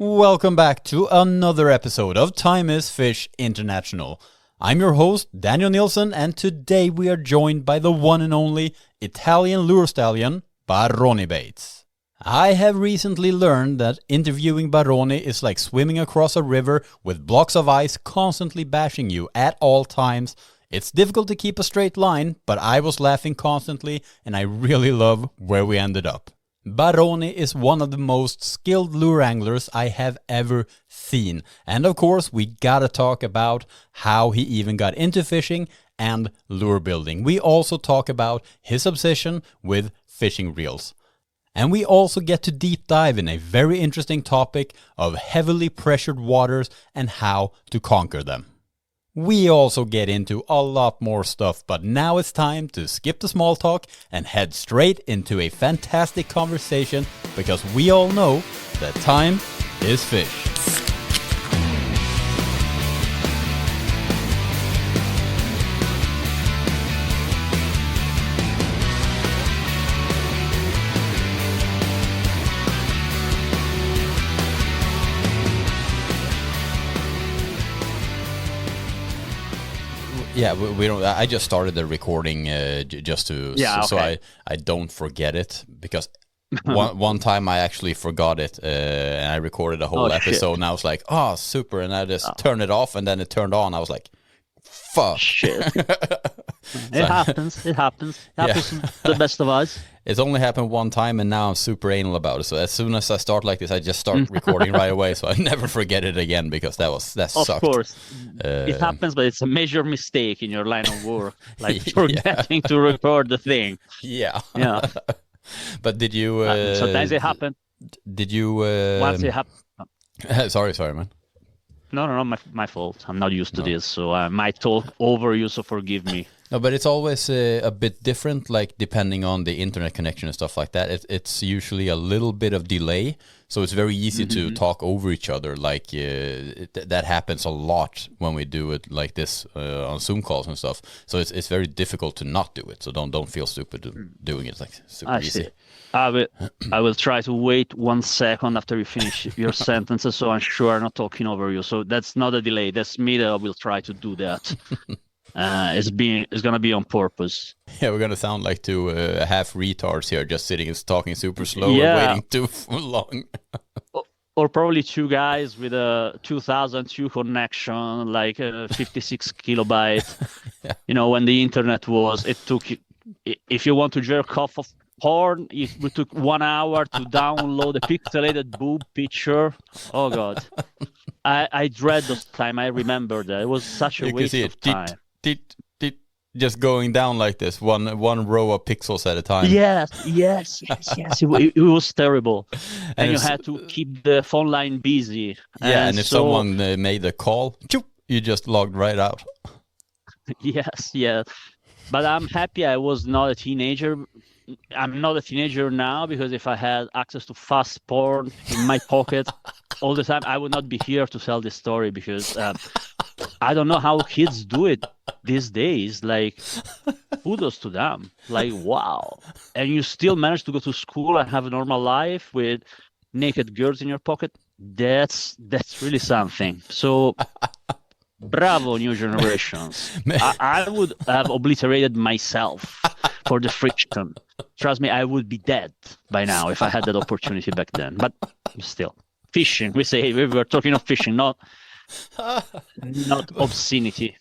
Welcome back to another episode of Time is Fish International. I'm your host, Daniel Nilsson, and today we are joined by the one and only Italian lure stallion, Baroni Baits. I have recently learned that interviewing Baroni is like swimming across a river with blocks of ice constantly bashing you at all times. It's difficult to keep a straight line, but I was laughing constantly and I really love where we ended up. Baroni is one of the most skilled lure anglers I have ever seen. And of course, we gotta talk about how he even got into fishing and lure building. We also talk about his obsession with fishing reels. And we also get to deep dive in a very interesting topic of heavily pressured waters and how to conquer them. We also get into a lot more stuff, but now it's time to skip the small talk and head straight into a fantastic conversation because we all know that time is fish. Yeah, we don't. I just started the recording just to so I don't forget it because one time I actually forgot it and I recorded a whole episode and I was like, oh super, and I just turned it off and then it turned on. I was like, fuck. Shit. It happens. It happens. The best of us. It's only happened one time and now I'm super anal about it. So as soon as I start like this, I just start recording right away. So I never forget it again because that sucked. Of course. It happens, but it's a major mistake in your line of work. Like forgetting to record the thing. Yeah. Yeah. But did you... sometimes it happens. Did you... Once it happens... sorry, man. No, my fault. I'm not used to this, so I might talk over you, so forgive me. No, but it's always a bit different, like depending on the internet connection and stuff like that. It's usually a little bit of delay, so it's very easy to talk over each other. Like that happens a lot when we do it like this on Zoom calls and stuff. So it's very difficult to not do it. So don't feel stupid doing it. It's like super easy. I will try to wait 1 second after you finish your sentences, so I'm sure I'm not talking over you. So that's not a delay. That's me that will try to do that. It's gonna be on purpose. Yeah, we're gonna sound like two half retards here, just sitting and talking super slow and waiting too long. Or probably two guys with a 2002 connection, like 56 kilobyte. Yeah. You know, when the internet it took, if you want to jerk off of porn, it took 1 hour to download a pixelated boob picture. Oh God, I dread those time. I remember that it was such a waste of time. Just going down like this, one row of pixels at a time. Yes. It was terrible, and you had to keep the phone line busy. Yeah, and if someone made a call, you just logged right out. Yes. But I'm happy I was not a teenager. I'm not a teenager now because if I had access to fast porn in my pocket all the time, I would not be here to tell this story because I don't know how kids do it these days. Like, kudos to them. Like, wow. And you still manage to go to school and have a normal life with naked girls in your pocket. That's really something. So... bravo, new generations. I would have obliterated myself for the friction. Trust me, I would be dead by now if I had that opportunity back then. But still, fishing. We were talking of fishing, not obscenity.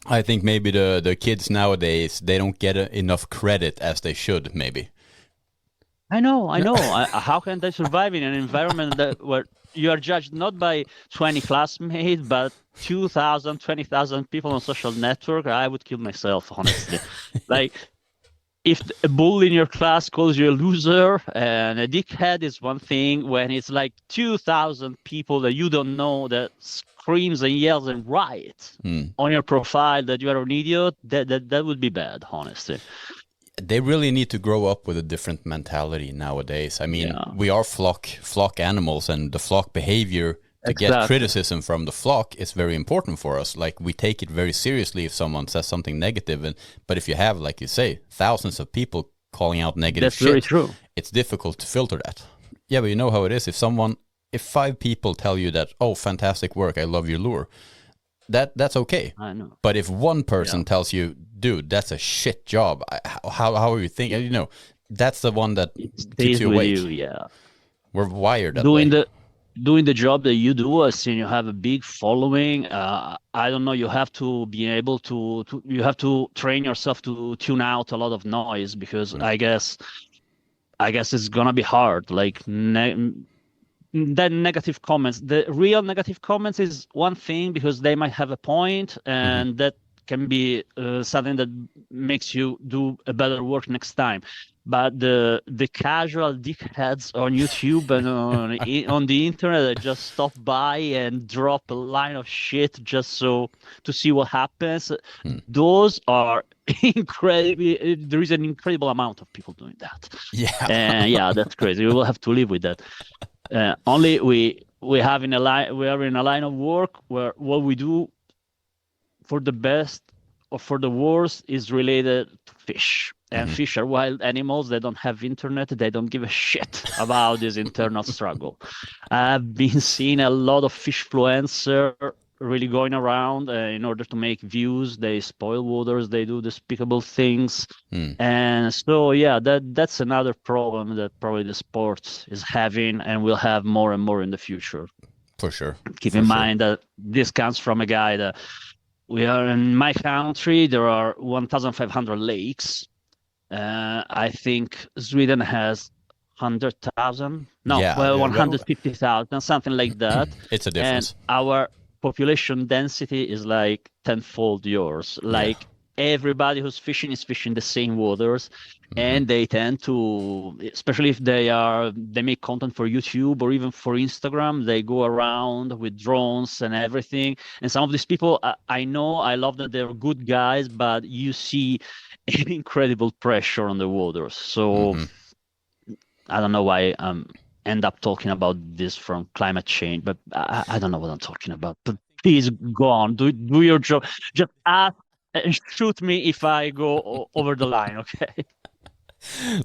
I think maybe the kids nowadays, they don't get enough credit as they should, maybe. I know. How can they survive in an environment where you are judged not by 20 classmates, but 2,000, 20,000 people on social network? I would kill myself, honestly. Like, if a bull in your class calls you a loser and a dickhead is one thing, when it's like 2,000 people that you don't know that screams and yells and riots on your profile that you are an idiot, that would be bad, honestly. They really need to grow up with a different mentality nowadays. I mean, we are flock animals, and the flock behavior to get criticism from the flock is very important for us. Like, we take it very seriously if someone says something negative, but if you have, like you say, thousands of people calling out negative shit, very true. It's difficult to filter that. Yeah, but you know how it is. If someone if 5 people tell you that, oh, fantastic work, I love your lure, that's okay. I know. But if one person tells you, dude, that's a shit job, how are you thinking? You know, that's the one that keeps you awake. We're wired that way. Doing the job that you do, as in you have a big following. I don't know. You have to be able to you have to train yourself to tune out a lot of noise, because I guess it's gonna be hard. Like that negative comments, the real negative comments is one thing, because they might have a point, and that can be something that makes you do a better work next time. But the casual dickheads on YouTube and on the internet that just stop by and drop a line of shit just to see what happens, those are incredibly. There is an incredible amount of people doing that. And that's crazy. We will have to live with that. Only we are in a line of work where what we do for the best or for the worst is related to fish. And fish are wild animals. They don't have internet. They don't give a shit about this internal struggle. I've been seeing a lot of fishfluencer really going around in order to make views. They spoil waters. They do despicable things. And so, that's another problem that probably the sport is having and will have more and more in the future. For sure. Keep in mind that this comes from a guy that we are in my country. There are 1,500 lakes. I think Sweden has 100,000. No, 150,000, something like that. It's a difference. And our population density is like tenfold yours. Like everybody who's fishing is fishing the same waters, and they tend to, especially if they make content for YouTube or even for Instagram, they go around with drones and everything. And some of these people, I love that they're good guys, but you see an incredible pressure on the waters. So I don't know why end up talking about this from climate change, but I don't know what I'm talking about. But please go on, do your job. Just ask and shoot me if I go over the line, okay?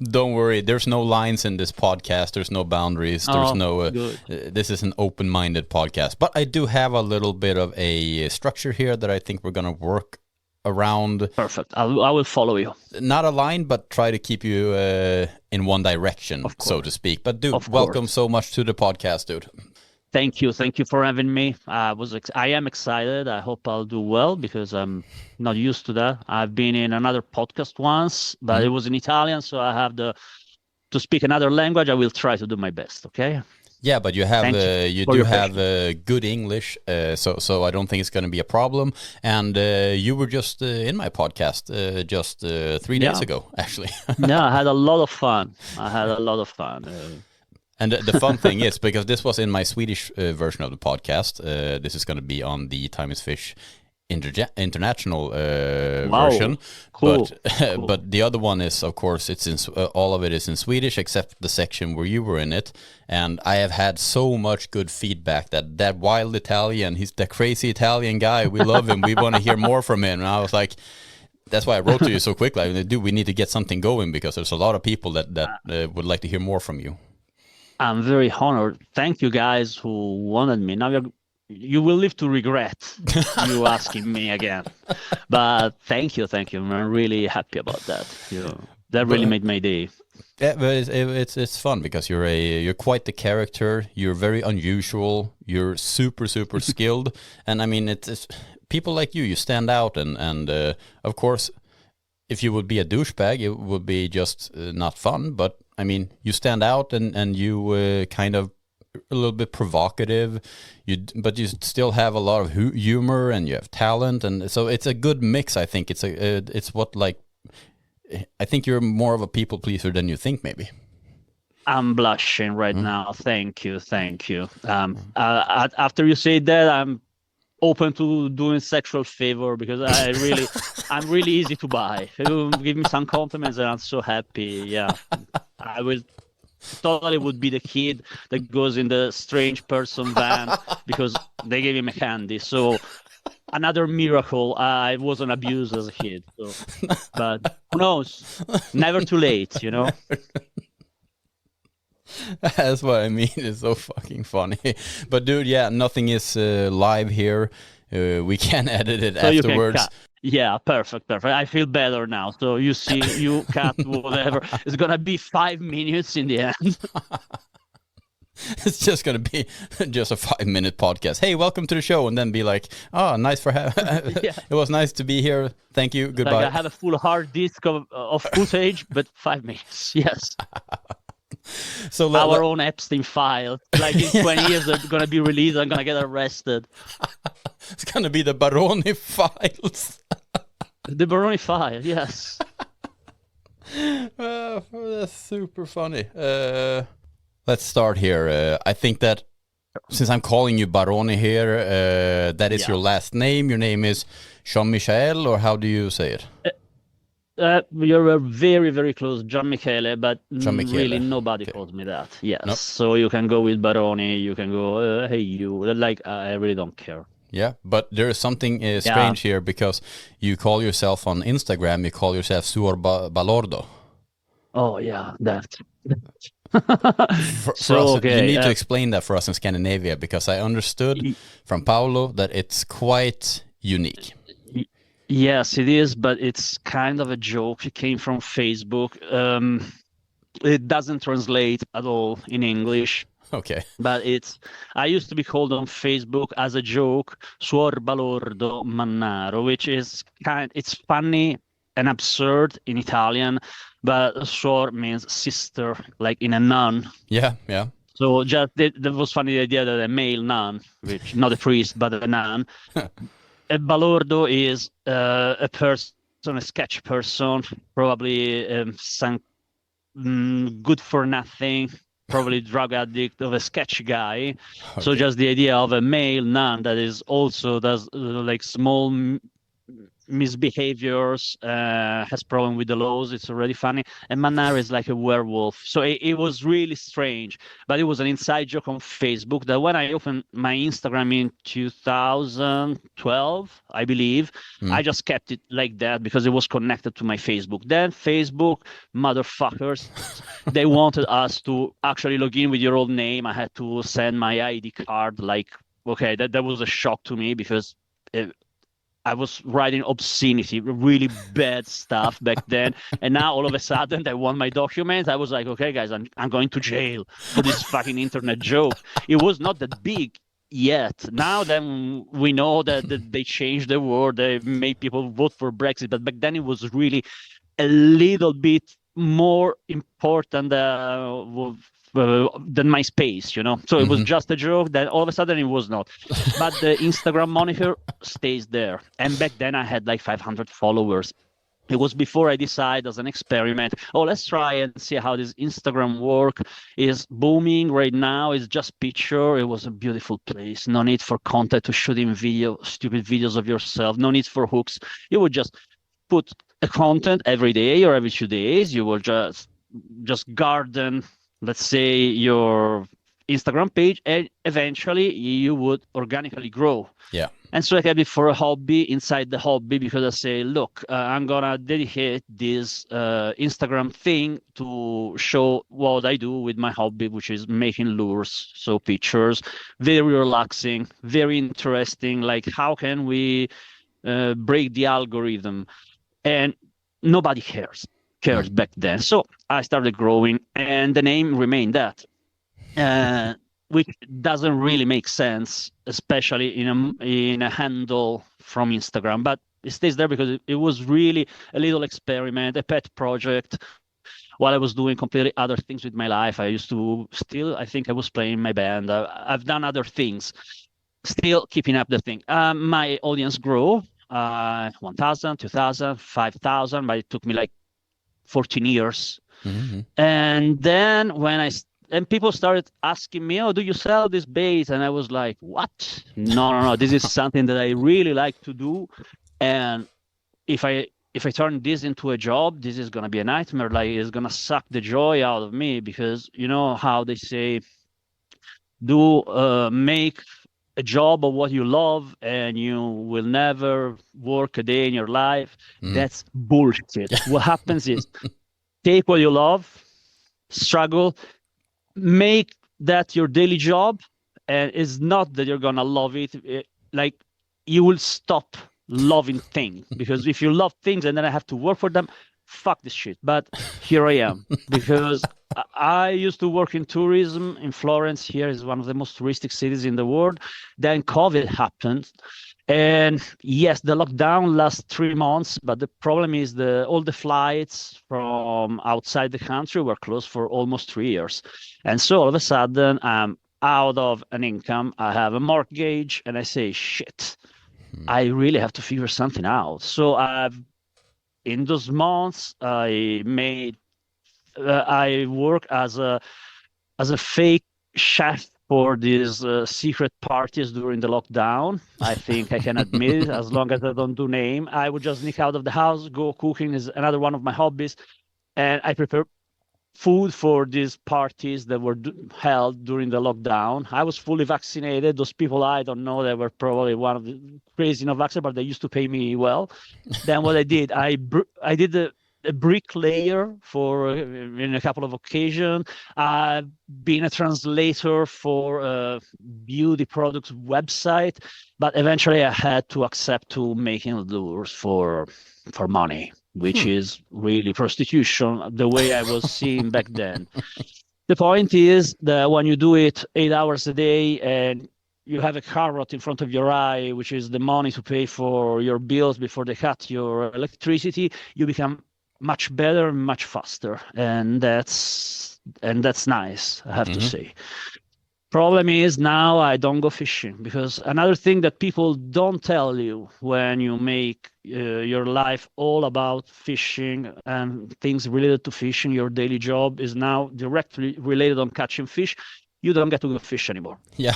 Don't worry, there's no lines in this podcast. There's no boundaries. There's no. This is an open-minded podcast. But I do have a little bit of a structure here that I think we're gonna work around. Perfect. I will follow you. Not a line, but try to keep you in one direction, so to speak. But dude, welcome so much to the podcast, dude. Thank you for having me. I am excited. I hope I'll do well, because I'm not used to that. I've been in another podcast once, but it was in Italian, so I have to speak another language. I will try to do my best. Okay. Yeah, but you have good English, so I don't think it's going to be a problem. And you were just in my podcast just 3 days ago, actually. I had a lot of fun. And the fun thing is, because this was in my Swedish version of the podcast, this is going to be on the Time is Fish international version. Cool. But the other one is, of course, it's in all of it is in Swedish except the section where you were in it. And I have had so much good feedback that wild Italian, he's the crazy Italian guy. We love him. We want to hear more from him. And I was like, that's why I wrote to you so quickly. I mean, dude, we need to get something going, because there's a lot of people that would like to hear more from you. I'm very honored. Thank you guys who wanted me. Now you will live to regret you asking me again. But thank you. I'm really happy about that. That really made my day. Yeah, but it's fun, because you're quite the character. You're very unusual. You're super skilled, and I mean it's people like you stand out, and of course, if you would be a douchebag, it would be just not fun. But I mean, you stand out, and you kind of a little bit provocative, but you still have a lot of humor, and you have talent, and so it's a good mix. I think I think you're more of a people pleaser than you think, maybe. I'm blushing right now. Thank you. After you say that, I'm open to doing sexual favor, because I'm really easy to buy. You give me some compliments and I'm so happy. Yeah, I will totally would be the kid that goes in the strange person van because they gave him a candy. So another miracle, I wasn't abused as a kid. So, but who knows? Never too late, That's what I mean. It's so fucking funny. But dude, yeah, nothing is live here. We can edit it So you can afterwards. cut. Yeah, perfect. I feel better now. So you see, you cut whatever. It's gonna be 5 minutes in the end. It's just gonna be just a 5-minute podcast. Hey, welcome to the show, and then be like, "Oh, nice for having. Yeah. It was nice to be here. Thank you. Goodbye." Like I have a full hard disk of footage, but 5 minutes. Yes. So Our own Epstein file. Like in 20 years, they're gonna be released. I'm gonna get arrested. It's gonna be the Baroni files. The Baroni file. Yes. That's super funny. Let's start here. I think that since I'm calling you Baroni here, that is your last name. Your name is Jean-Michel, or how do you say it? You're very, very close, Gian Michele, but really nobody Okay. calls me that. Yes. Nope. So you can go with Baroni. You can go, hey, you. Like, I really don't care. Yeah, but there is something strange here, because you call yourself on Instagram, you call yourself Suor Balordo. Oh, yeah, that. For So, us, okay, you need to explain that for us in Scandinavia, because I understood from Paolo that it's quite unique. Yes, it is, but it's kind of a joke. It came from Facebook. It doesn't translate at all in English. Okay. But I used to be called on Facebook as a joke, Suor Balordo Mannaro, which is it's funny and absurd in Italian, but Suor means sister, like in a nun. Yeah, yeah. So just that was funny, the idea that a male nun, which not a priest, but a nun. A Balordo is a person, a sketch person, probably some good for nothing, probably drug addict of a sketch guy. Okay. So just the idea of a male nun that is also does like small misbehaviors, has problem with the laws. It's already funny. And Mannaro is like a werewolf. So it was really strange, but it was an inside joke on Facebook that when I opened my Instagram in 2012, I believe, I just kept it like that because it was connected to my Facebook. Then Facebook, motherfuckers, they wanted us to actually log in with your old name. I had to send my ID card. Like, okay, that was a shock to me because I was writing obscenity, really bad stuff back then. And now all of a sudden they want my documents. I was like, okay, guys, I'm going to jail for this fucking internet joke. It was not that big yet. Now then we know that they changed the word. They made people vote for Brexit. But back then it was really a little bit more important than MySpace, you know. So it was just a joke. Then all of a sudden it was not. But the Instagram moniker stays there. And back then I had like 500 followers. It was before I decided as an experiment, let's try and see how this Instagram work is booming right now. It's just picture. It was a beautiful place. No need for content to shoot in stupid videos of yourself. No need for hooks. You would just put a content every day or every 2 days. You will just garden, let's say, your Instagram page, and eventually you would organically grow. Yeah. And so I kept it for a hobby inside the hobby, because I say, look, I'm going to dedicate this Instagram thing to show what I do with my hobby, which is making lures. So pictures, very relaxing, very interesting. Like, how can we break the algorithm? And nobody cares back then. So I started growing, and the name remained that, which doesn't really make sense, especially in a handle from Instagram. But it stays there because it was really a little experiment, a pet project. While I was doing completely other things with my life, I think I was playing my band. I've done other things, still keeping up the thing. My audience grew, 1,000, 2,000, 5,000, but it took me like 14 years. And then and people started asking me, do you sell this bass? And I was like, what? No. This is something that I really like to do. And if I turn this into a job, this is going to be a nightmare. Like, it's going to suck the joy out of me, because you know how they say, make a job of what you love and you will never work a day in your life. That's bullshit. What happens is, take what you love, struggle, make that your daily job, and it's not that you're gonna love it. Like, you will stop loving things, because if you love things and then I have to work for them, fuck this shit. But here I am, because I used to work in tourism in Florence. Here is one of the most touristic cities in the world. Then COVID happened. And yes, the lockdown lasts 3 months, but the problem is all the flights from outside the country were closed for almost 3 years. And so all of a sudden, I'm out of an income. I have a mortgage, and I say, shit, I really have to figure something out. So in those months, I work as a fake chef for these secret parties during the lockdown. I think I can admit it, as long as I don't do name. I would just sneak out of the house. Go cooking is another one of my hobbies, and I prepare food for these parties that were held during the lockdown. I was fully vaccinated. Those people, I don't know, they were probably one of the crazy not vaccinated, but they used to pay me well. Then what I did, I did a bricklayer for in a couple of occasions. I've been a translator for a beauty products website, but eventually I had to accept to making lures for money, which is really prostitution, the way I was seeing back then. The point is that when you do it 8 hours a day and you have a carrot in front of your eye, which is the money to pay for your bills before they cut your electricity, you become much better and much faster. And that's nice, I have to say. Problem is, now I don't go fishing, because another thing that people don't tell you when you make your life all about fishing and things related to fishing, your daily job is now directly related on catching fish. You don't get to go fish anymore. Yeah.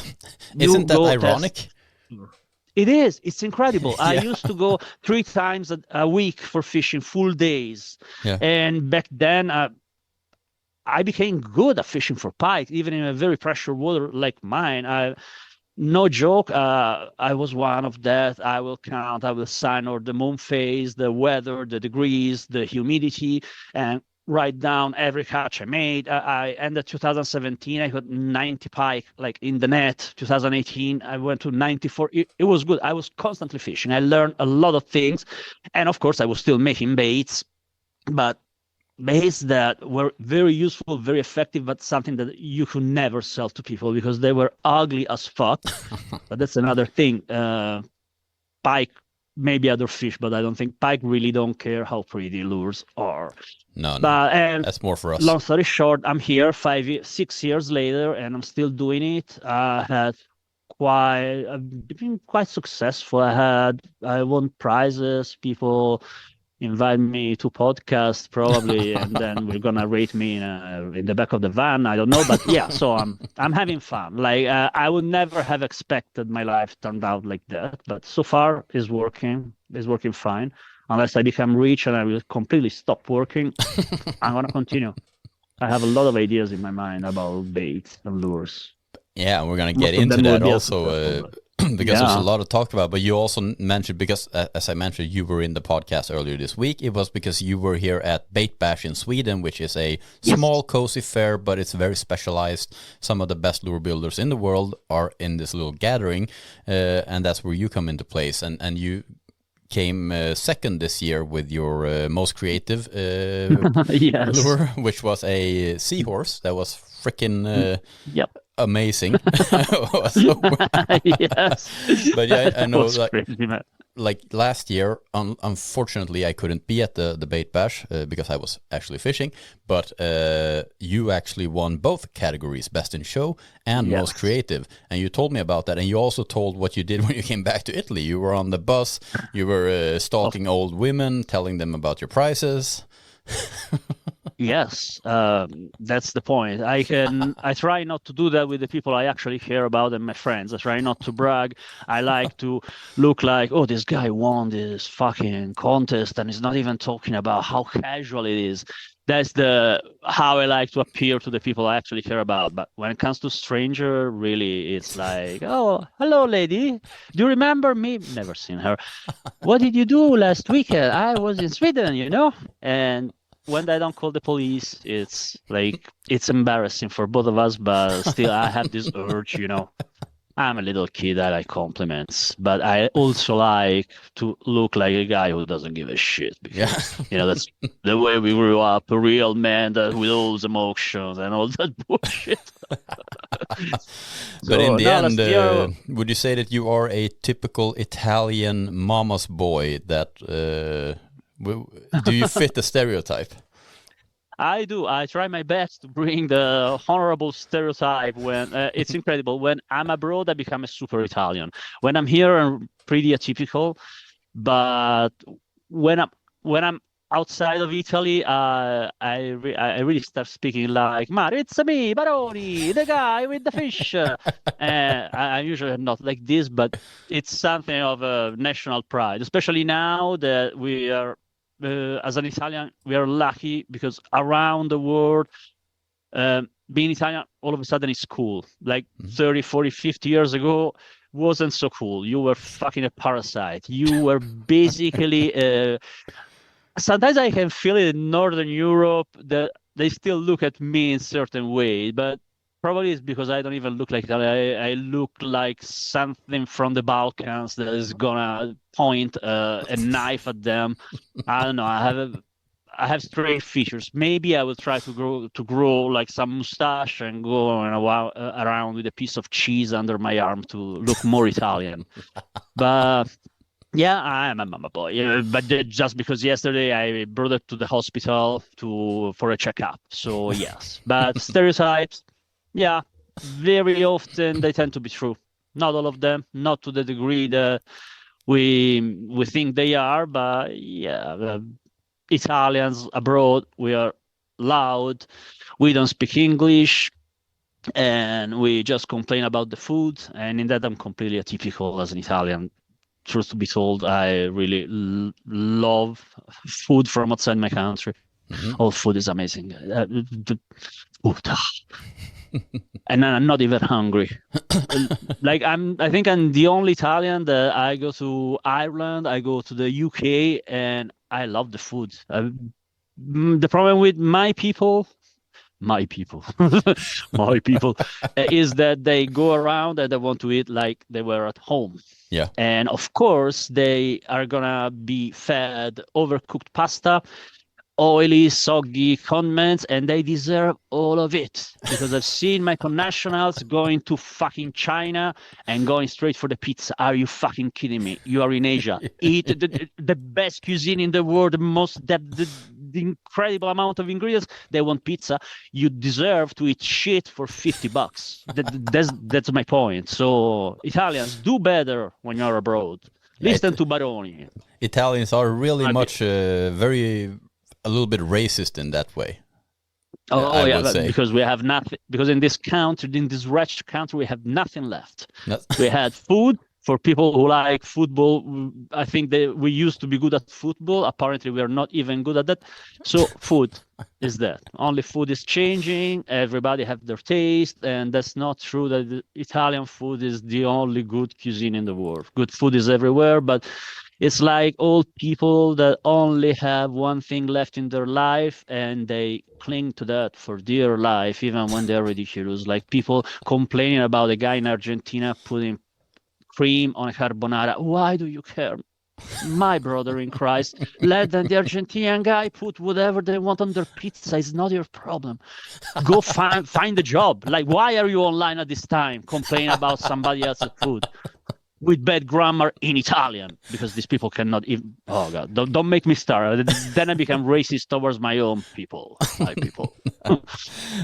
Isn't that ironic? It is. It's incredible. Yeah. I used to go 3 times a week for fishing, full days. Yeah. And back then, I became good at fishing for pike, even in a very pressure water like mine. No joke, I was one of that. I will count, I will sign or the moon phase, the weather, the degrees, the humidity, and write down every catch I made. I ended 2017, I got 90 pike, like in the net. 2018, I went to 94. It was good. I was constantly fishing. I learned a lot of things. And of course, I was still making baits, but baits that were very useful, very effective, but something that you could never sell to people because they were ugly as fuck. But that's another thing. Pike, maybe other fish, but I don't think pike really don't care how pretty lures are. No, that's more for us. Long story short, I'm here 6 years later, and I'm still doing it. I've been quite successful. I won prizes. People invite me to podcasts probably, and then we're gonna rate me in the back of the van. I don't know, but yeah. So I'm having fun. Like I would never have expected my life turned out like that, but so far it's working. It's working fine. Unless I become rich and I will completely stop working, I'm gonna continue. I have a lot of ideas in my mind about baits and lures. Yeah, we're gonna get into that also. Because there's a lot to talk about, but you also mentioned, because as I mentioned, you were in the podcast earlier this week. It was because you were here at Bait Bash in Sweden, which is a small, cozy fair, but it's very specialized. Some of the best lure builders in the world are in this little gathering, and that's where you come into place. And you came second this year with your most creative lure, which was a seahorse that was freaking amazing. Yes. But yeah, I know like last year, unfortunately, I couldn't be at the Bait Bash because I was actually fishing. But you actually won both categories, Best in Show and Most Creative. And you told me about that. And you also told what you did when you came back to Italy. You were on the bus, you were stalking old women, telling them about your prices. Yes, that's the point. I try not to do that with the people I actually care about and my friends. I try not to brag. I like to look like, oh, this guy won this fucking contest, and he's not even talking about how casual it is. That's how I like to appear to the people I actually care about. But when it comes to stranger, really, it's like, oh, hello, lady. Do you remember me? Never seen her. What did you do last weekend? I was in Sweden, And when they don't call the police, it's like it's embarrassing for both of us. But still, I have this urge, you know. I'm a little kid. I like compliments, but I also like to look like a guy who doesn't give a shit. Because, you know, that's the way we grew up. A real man that with all those emotions and all that bullshit. But in the end, would you say that you are a typical Italian mama's boy? That do you fit the stereotype? I do. I try my best to bring the honorable stereotype. When it's incredible. When I'm abroad, I become a super Italian. When I'm here, I'm pretty atypical. But when I'm outside of Italy, I really start speaking like, "Ma, it's me, Baroni, the guy with the fish." I usually not like this, but it's something of a national pride, especially now that we are. As an Italian, we are lucky because around the world, being Italian, all of a sudden it's cool. Like 30, 40, 50 years ago, wasn't so cool. You were fucking a parasite. You were basically... sometimes I can feel it in Northern Europe that they still look at me in a certain way, but probably it's because I don't even look like that. I look like something from the Balkans that is gonna point a knife at them. I don't know. I have strange features. Maybe I will try to grow like some mustache and go around with a piece of cheese under my arm to look more Italian. But yeah, I am a mama boy. Yeah, but just because yesterday I brought it to the hospital for a checkup. So yes, but stereotypes. Yeah, very often they tend to be true. Not all of them, not to the degree that we think they are, but yeah, Italians abroad, we are loud, we don't speak English, and we just complain about the food, and in that I'm completely atypical as an Italian. Truth to be told, I really love food from outside my country. All food is amazing. And I'm not even hungry. I think I'm the only Italian that I go to Ireland, I go to the UK, and I love the food. The problem with my people, my people, is that they go around and they want to eat like they were at home. Yeah. And of course, they are gonna be fed overcooked pasta, oily, soggy condiments, and they deserve all of it. Because I've seen my connationals going to fucking China and going straight for the pizza. Are you fucking kidding me? You are in Asia. Eat the best cuisine in the world, the incredible amount of ingredients. They want pizza. You deserve to eat shit for $50. That's my point. So Italians, do better when you're abroad. Listen to Baroni. Italians are really much a little bit racist in that way. Oh yeah, because we have nothing. Because in this country, in this wretched country, we have nothing left. We had food for people who like football. I think we used to be good at football. Apparently, we are not even good at that. So food is that. Only food is changing. Everybody have their taste, and that's not true that the Italian food is the only good cuisine in the world. Good food is everywhere, but it's like old people that only have one thing left in their life and they cling to that for dear life, even when they're ridiculous. Like people complaining about a guy in Argentina putting cream on a carbonara. Why do you care? My brother in Christ, let the Argentinian guy put whatever they want on their pizza. It's not your problem. Go find a job. Like, why are you online at this time complaining about somebody else's food? With bad grammar in Italian, because these people cannot even. Oh God! Don't make me start. Then I become racist towards my own people. My people.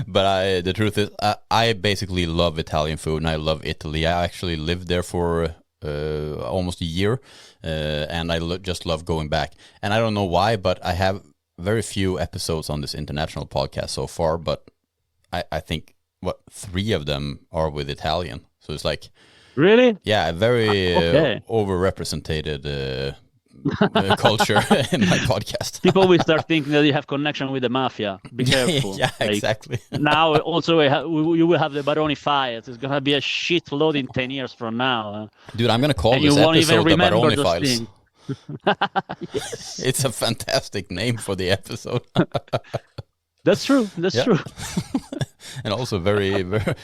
But the truth is, I basically love Italian food, and I love Italy. I actually lived there for almost a year, and I just love going back. And I don't know why, but I have very few episodes on this international podcast so far. But I think 3 of them are with Italian. So it's like. Really? Yeah, very overrepresented culture in my podcast. People will start thinking that you have connection with the mafia. Be careful. Yeah, exactly. Now, also, you will have the Baroni files. It's going to be a shitload in 10 years from now. Dude, I'm going to call this episode the Baroni files. Yes. It's a fantastic name for the episode. That's true. That's Yeah. true. And also very, very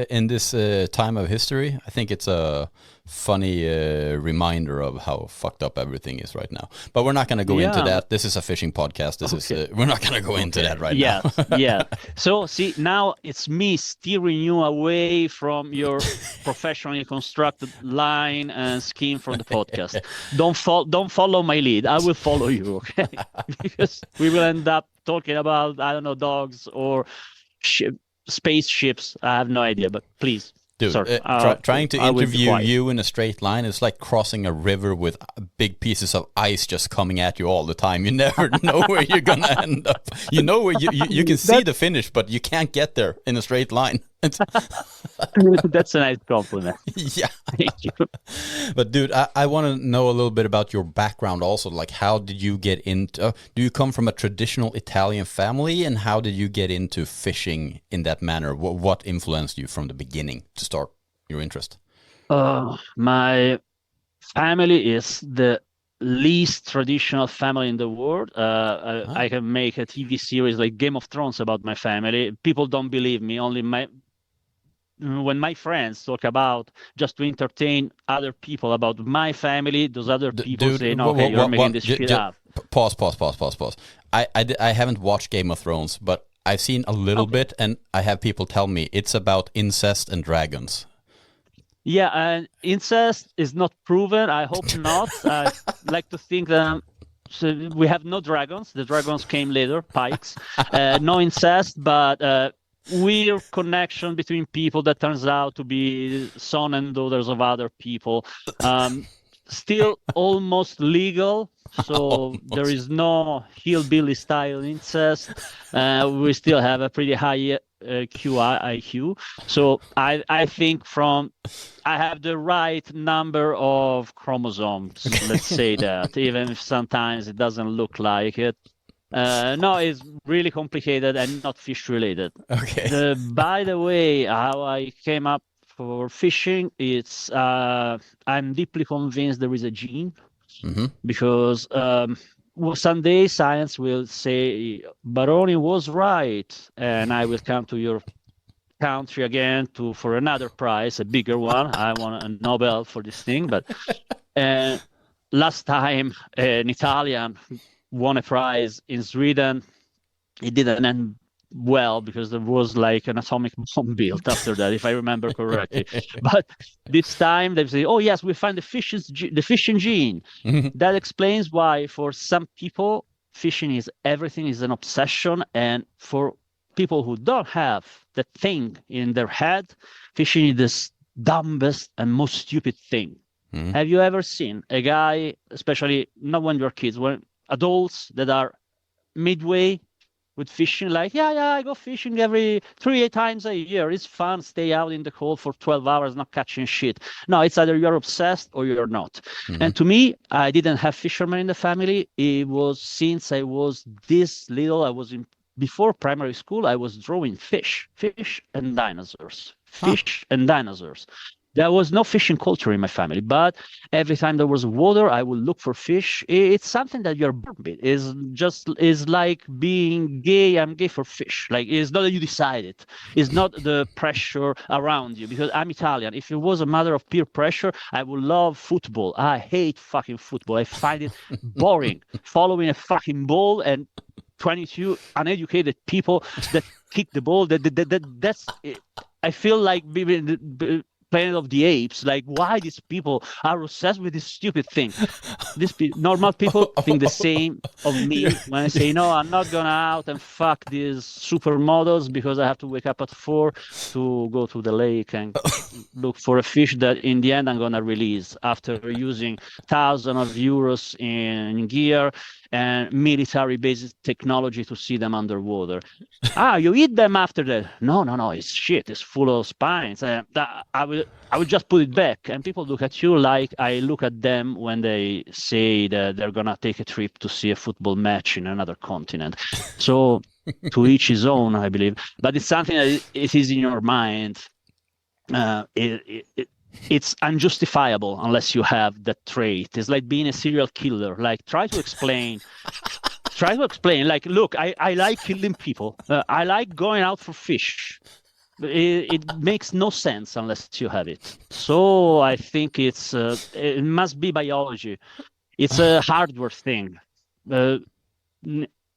in this time of history, I think it's a funny reminder of how fucked up everything is right now. But we're not going to go into that. This is a fishing podcast. This is we're not going to go into that right now. Yeah. So see, now it's me steering you away from your professionally constructed line and scheme for the podcast. Don't follow my lead. I will follow you, okay? Because we will end up talking about, I don't know, dogs or spaceships. I have no idea, but please. Dude, trying to interview you in a straight line is like crossing a river with big pieces of ice just coming at you all the time. You never know where you're gonna end up. You know where you can see the finish, but you can't get there in a straight line. That's a nice compliment. Yeah. Thank you. But dude, I want to know a little bit about your background also. Like, how did you get into, do you come from a traditional Italian family, and how did you get into fishing in that manner? What influenced you from the beginning to start your interest? My family is the least traditional family in the world. I can make a TV series like Game of Thrones about my family. People don't believe me. When my friends talk about, just to entertain other people about my family, those other people say, no, okay, you're making this shit up. Pause. I haven't watched Game of Thrones, but I've seen a little bit, and I have people tell me it's about incest and dragons. Yeah, and incest is not proven. I hope not. I like to think that so we have no dragons. The dragons came later, pikes. No incest, but weird connection between people that turns out to be son and daughters of other people. Still almost legal. So there is no hillbilly style incest. We still have a pretty high IQ. So I think I have the right number of chromosomes, let's say that, even if sometimes it doesn't look like it. No, it's really complicated and not fish related. Okay. By the way, how I came up for fishing, it's I'm deeply convinced there is a gene. Mm-hmm. Because someday science will say Baroni was right, and I will come to your country again for another prize, a bigger one. I want a Nobel for this thing. But last time an Italian won a prize in Sweden, it didn't end well because there was like an atomic bomb built after that, if I remember correctly. But this time they say, oh yes, we find the fishing gene. Mm-hmm. That explains why for some people fishing is everything, is an obsession, and for people who don't have that thing in their head, fishing is the dumbest and most stupid thing. Mm-hmm. Have you ever seen a guy, especially not when you're kids, when adults that are midway with fishing, like, yeah, I go fishing every 3 times a year. It's fun, stay out in the cold for 12 hours, not catching shit. No, it's either you're obsessed or you're not. Mm-hmm. And to me, I didn't have fishermen in the family. It was since I was this little, before primary school, I was drawing fish and dinosaurs. And dinosaurs. There was no fishing culture in my family, but every time there was water, I would look for fish. It's something that you're born with. It's like being gay. I'm gay for fish. Like, it's not that you decide it. It's not the pressure around you, because I'm Italian. If it was a matter of peer pressure, I would love football. I hate fucking football. I find it boring. Following a fucking ball and 22 uneducated people that kick the ball. That's it. I feel like Planet of the Apes. Like, why these people are obsessed with this stupid thing? Normal people think the same of me when I say, no, I'm not gonna out and fuck these supermodels because I have to wake up at 4 to go to the lake and look for a fish that in the end I'm gonna release after using thousands of euros in gear and military-based technology to see them underwater. You eat them after that? No, it's shit. It's full of spines. I would just put it back. And people look at you like I look at them when they say that they're going to take a trip to see a football match in another continent. So to each his own, I believe. But it's something that it is in your mind. it's unjustifiable unless you have that trait. It's like being a serial killer. Like, try to explain, like, look, I like killing people. I like going out for fish. It makes no sense unless you have it. So I think it must be biology. It's a hardware thing.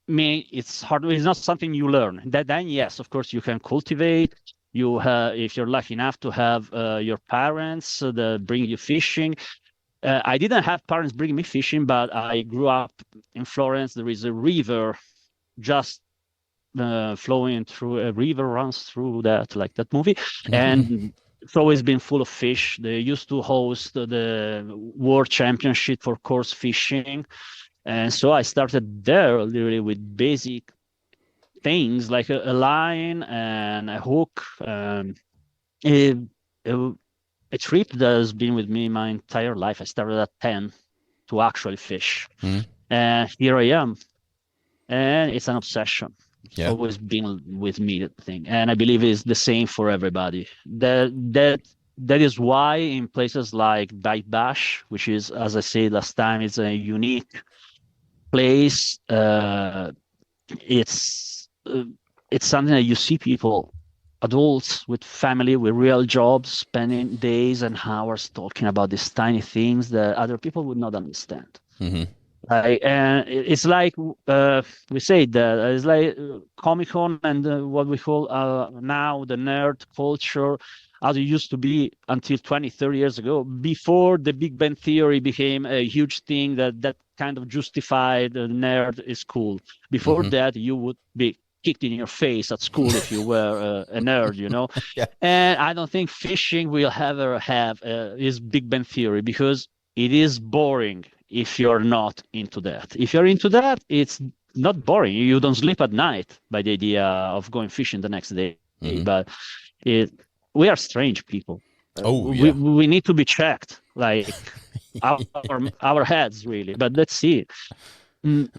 It's hard. It's not something you learn. Then yes, of course, you can cultivate. You have, if you're lucky enough to have your parents that bring you fishing. I didn't have parents bring me fishing, but I grew up in Florence. There is a river just flowing through. A river runs through that, like that movie, and it's always been full of fish. They used to host the World Championship for coarse fishing, and so I started there literally with basic things like a line and a hook. A trip that has been with me my entire life. I started at 10 to actually fish. And here I am. And it's an obsession. It's always been with me, that thing. And I believe it's the same for everybody. That is why in places like Bite Bash, which is, as I said last time, it's a unique place. It's something that you see people, adults with family, with real jobs, spending days and hours talking about these tiny things that other people would not understand. And it's like we say that it's like Comic-Con and what we call now the nerd culture, as it used to be until 20, 30 years ago, before the Big Bang Theory became a huge thing that kind of justified nerd is cool. Before that, you would be kicked in your face at school if you were a nerd, you know. And I don't think fishing will ever have is Big Bang Theory, because it is boring if you're not into that. If you're into that, it's not boring. You don't sleep at night by the idea of going fishing the next day. But we are strange people. We need to be checked, like our heads, really. But let's see.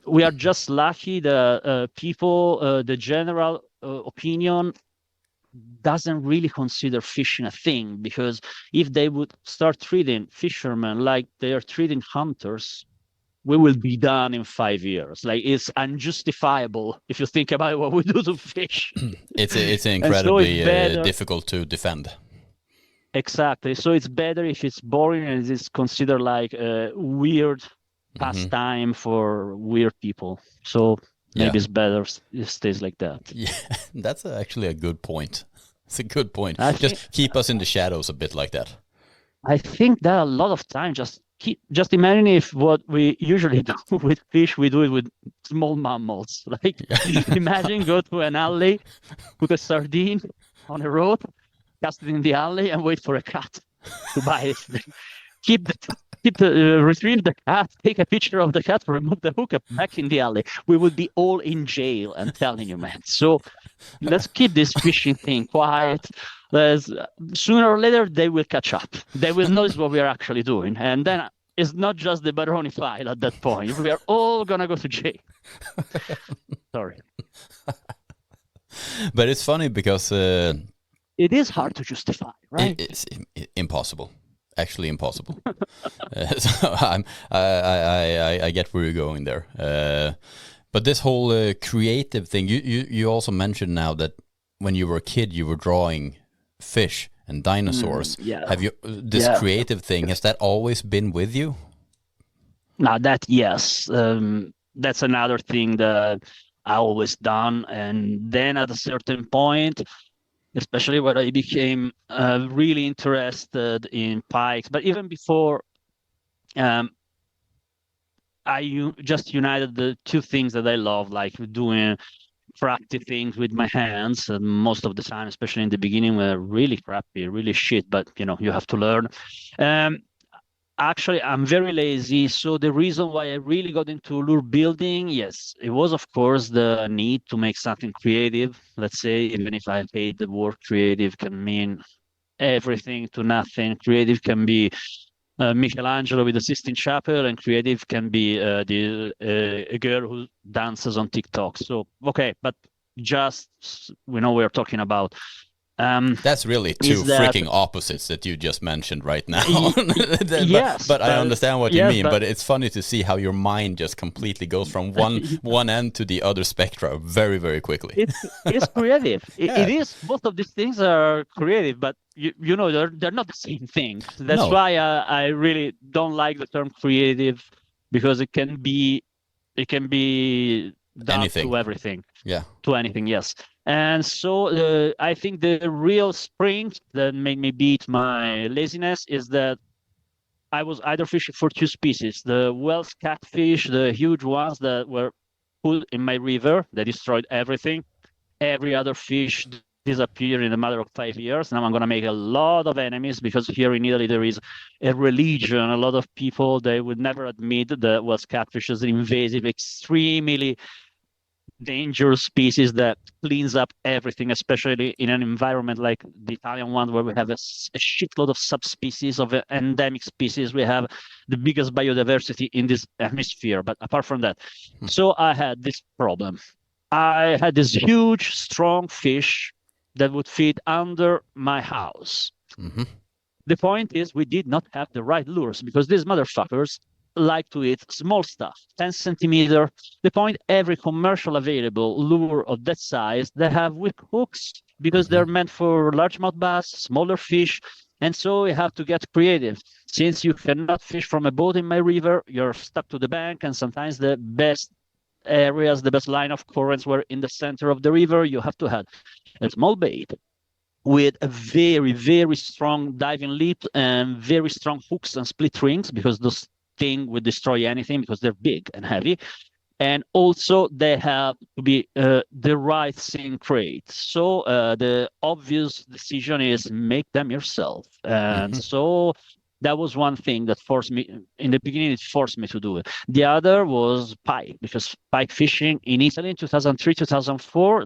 We are just lucky the people, the general opinion doesn't really consider fishing a thing, because if they would start treating fishermen like they are treating hunters, we will be done in 5 years. Like, it's unjustifiable if you think about what we do to fish. It's incredibly difficult to defend. Exactly. So it's better if it's boring and it's considered like a weird pastime for weird people. So maybe it's better it stays like that. Yeah, that's actually a good point. It's a good point. Just keep us in the shadows a bit like that. I think that a lot of time just imagine if what we usually do with fish, we do it with small mammals. Like, imagine go to an alley, put a sardine on a rope, cast it in the alley, and wait for a cat to bite it. Retrieve the cat, take a picture of the cat, remove the hook, back in the alley. We would be all in jail, I'm telling you, man. So let's keep this fishing thing quiet. Sooner or later, they will catch up. They will notice what we are actually doing. And then it's not just the Baroni file at that point. We are all going to go to jail. Sorry. But it's funny because... it is hard to justify, right? It's impossible. Actually impossible. So I get where you're going there. But this whole creative thing, you also mentioned now that when you were a kid, you were drawing fish and dinosaurs. Have you this creative thing? Has that always been with you? Now yes, that's another thing that I always done, and then at a certain point, especially when I became really interested in pikes, but even before, I just united the two things that I love, like doing crafty things with my hands. Most of the time, especially in the beginning, were really crappy, really shit, but you have to learn. Actually, I'm very lazy, so the reason why I really got into lure building, yes, it was, of course, the need to make something creative. Let's say, even if I hate the word creative, can mean everything to nothing. Creative can be Michelangelo with the Sistine Chapel, and creative can be a girl who dances on TikTok. So, okay, but just we know we're talking about. That's really two freaking opposites that you just mentioned right now. Yes, but I understand what you mean. But it's funny to see how your mind just completely goes from one end to the other spectrum very, very quickly. It's creative. It is. Both of these things are creative, but you know they're not the same thing. That's why I really don't like the term creative, because it can be done anything. to everything. Yeah. To anything, yes. And so I think the real spring that made me beat my laziness is that I was either fishing for two species: the Welsh catfish, the huge ones that were put in my river that destroyed everything. Every other fish disappeared in a matter of 5 years. Now I'm going to make a lot of enemies, because here in Italy there is a religion. A lot of people, they would never admit that Welsh catfish is an invasive, extremely dangerous species that cleans up everything, especially in an environment like the Italian one, where we have a shitload of subspecies of endemic species. We have the biggest biodiversity in this hemisphere. But apart from that, so I had this problem. I had this huge, strong fish that would feed under my house. Mm-hmm. The point is, we did not have the right lures, because these motherfuckers like to eat small stuff, 10 centimeter. The point, every commercial available lure of that size, they have weak hooks, because they're meant for largemouth bass, smaller fish. And so you have to get creative. Since you cannot fish from a boat in my river, you're stuck to the bank, and sometimes the best areas, the best line of currents were in the center of the river. You have to have a small bait with a very, very strong diving lip and very strong hooks and split rings, because those things would destroy anything, because they're big and heavy. And also they have to be the right sink rate. So the obvious decision is make them yourself. And so that was one thing that forced me, in the beginning, it forced me to do it. The other was pike, because pike fishing in Italy in 2003, 2004,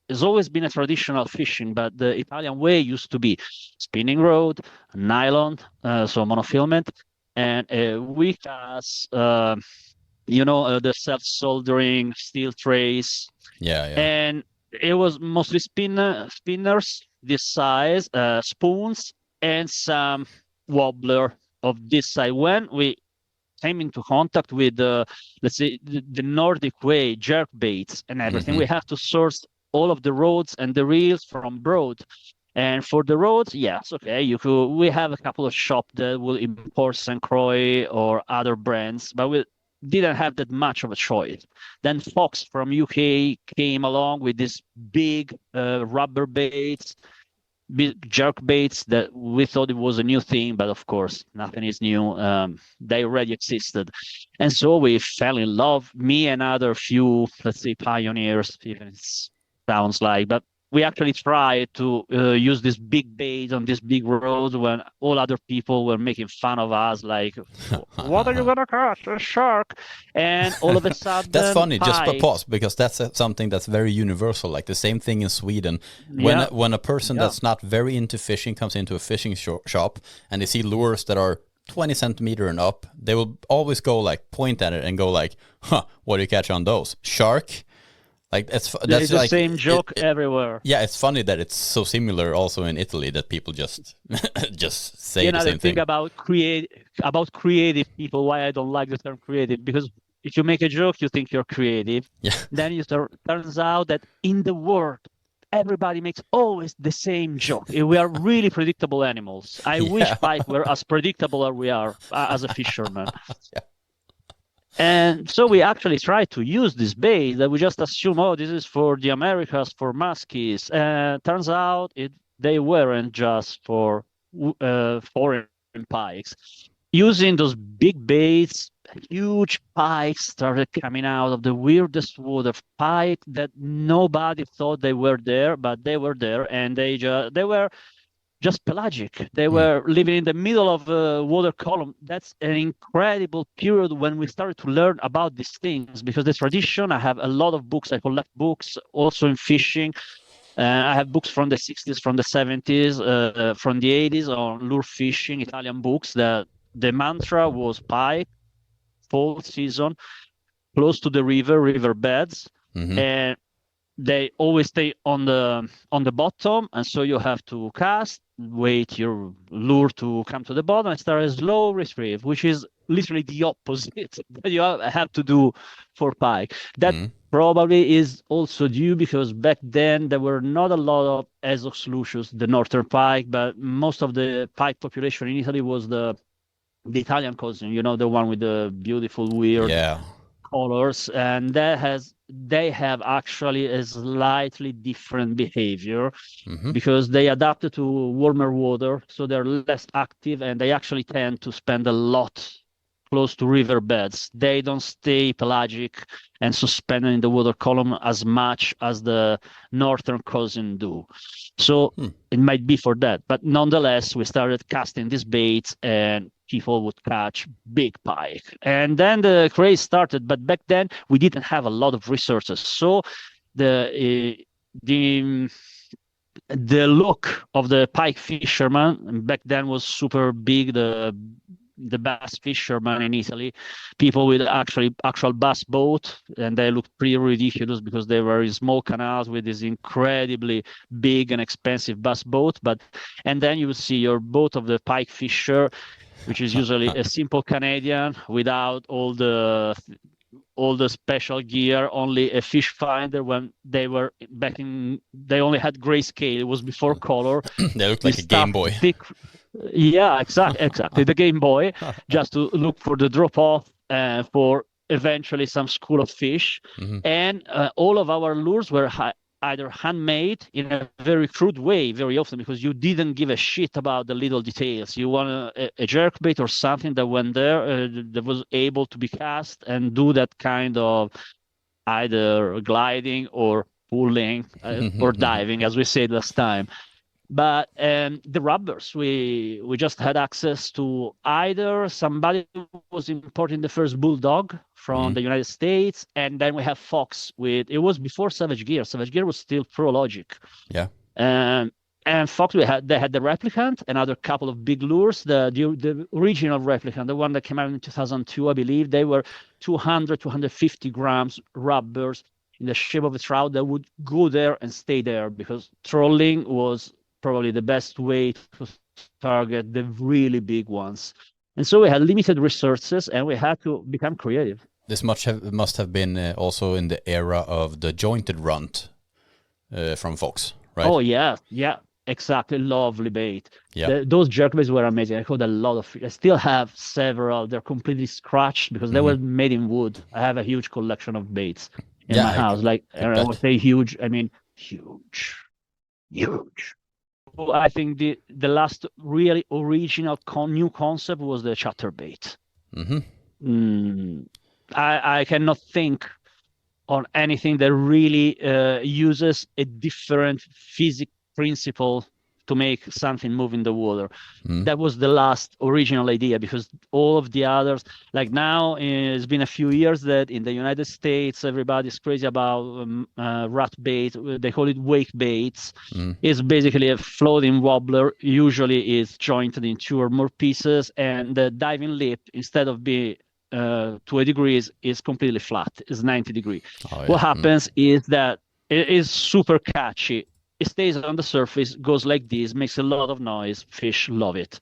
has always been a traditional fishing, but the Italian way used to be spinning rod, nylon, so monofilament, and we cast, the self-soldering steel trays. Yeah. And it was mostly spinners this size, spoons, and some wobbler of this size. When we came into contact with let's say the Nordic way, jerk baits and everything, we have to source all of the rods and the reels from abroad. And for the rods, yes, okay, we have a couple of shops that will import St. Croix or other brands, but we didn't have that much of a choice. Then Fox from UK came along with these big rubber baits, big jerk baits, that we thought it was a new thing, but of course nothing is new. They already existed. And so we fell in love, me and other few, let's say, pioneers, even it sounds like, but we actually tried to use this big bait on this big road when all other people were making fun of us, like, what are you going to catch? A shark? And all of a sudden... That's funny, just pause, because that's something that's very universal, like the same thing in Sweden. When a person that's not very into fishing comes into a fishing shop and they see lures that are 20 centimeter and up, they will always go like, point at it and go like, what do you catch on those? Shark? Like that's the like, same joke everywhere. Yeah, it's funny that it's so similar also in Italy, that people just say the same thing. About creative people, why I don't like the term creative, because if you make a joke, you think you're creative. Yeah. Then it turns out that in the world, everybody makes always the same joke. We are really predictable animals. I wish pike were as predictable as we are as a fisherman. Yeah. And so we actually try to use this bait that we just assume, this is for the Americas, for muskies. And turns out they weren't just for foreign pikes. Using those big baits, huge pikes started coming out of the weirdest water. Pike that nobody thought they were there, but they were there, and they were just pelagic. They were living in the middle of a water column. That's an incredible period when we started to learn about these things, because the tradition, I have a lot of books. I collect books also in fishing. I have books from the 60s, from the 70s, from the 80s on lure fishing, Italian books. The mantra was pike, fall season, close to the river beds. And they always stay on the bottom, and so you have to cast, wait your lure to come to the bottom, and start a slow retrieve, which is literally the opposite that you have to do for pike. That probably is also due because back then there were not a lot of Esox lucius, the northern pike, but most of the pike population in Italy was the Italian cousin, the one with the beautiful weird colors, and they have actually a slightly different behavior because they adapted to warmer water, so they're less active, and they actually tend to spend a lot close to riverbeds. They don't stay pelagic and suspended in the water column as much as the northern cousin do. So it might be for that, but nonetheless, we started casting these baits and people would catch big pike. And then the craze started, but back then we didn't have a lot of resources. So the look of the pike fisherman back then was super big. The bass fisherman in Italy, people with actual bass boat, and they looked pretty ridiculous because they were in small canals with this incredibly big and expensive bass boat. And then you would see your boat of the pike fisher, which is usually a simple Canadian without all the special gear, only a fish finder. When they were they only had grayscale. It was before color. They looked like a Game Boy. Yeah, exactly. The Game Boy, just to look for the drop-off for eventually some school of fish. And all of our lures were either handmade in a very crude way very often because you didn't give a shit about the little details. You want a jerkbait or something that went there, that was able to be cast and do that kind of either gliding or pulling or diving, as we said last time. But the rubbers, we just had access to either somebody who was importing the first bulldog from the United States, and then we have Fox it was before Savage Gear. Savage Gear was still Pro Logic. Yeah. And Fox, they had the Replicant, another couple of big lures. The original Replicant, the one that came out in 2002, I believe, they were 250 grams rubbers in the shape of a trout that would go there and stay there because trolling was probably the best way to target the really big ones. And so we had limited resources and we had to become creative. This must have been also in the era of the jointed runt from Fox, right? Oh, yeah, exactly. Lovely bait. Yeah. Those jerkbaits were amazing. I caught a lot of fish. I still have several. They're completely scratched because they were made in wood. I have a huge collection of baits in my house. I would say huge, I mean huge. I think the last really original new concept was the chatterbait. I cannot think on anything that really uses a different physics principle to make something move in the water. That was the last original idea because all of the others, like now it's been a few years that in the United States everybody's crazy about rat bait. They call it wake baits. It's basically a floating wobbler, usually is jointed in 2 or more pieces, and the diving lip, instead of being 20 degrees, is completely flat. It's 90 degrees. What happens is that it is super catchy. It stays on the surface, goes like this, makes a lot of noise. Fish love it.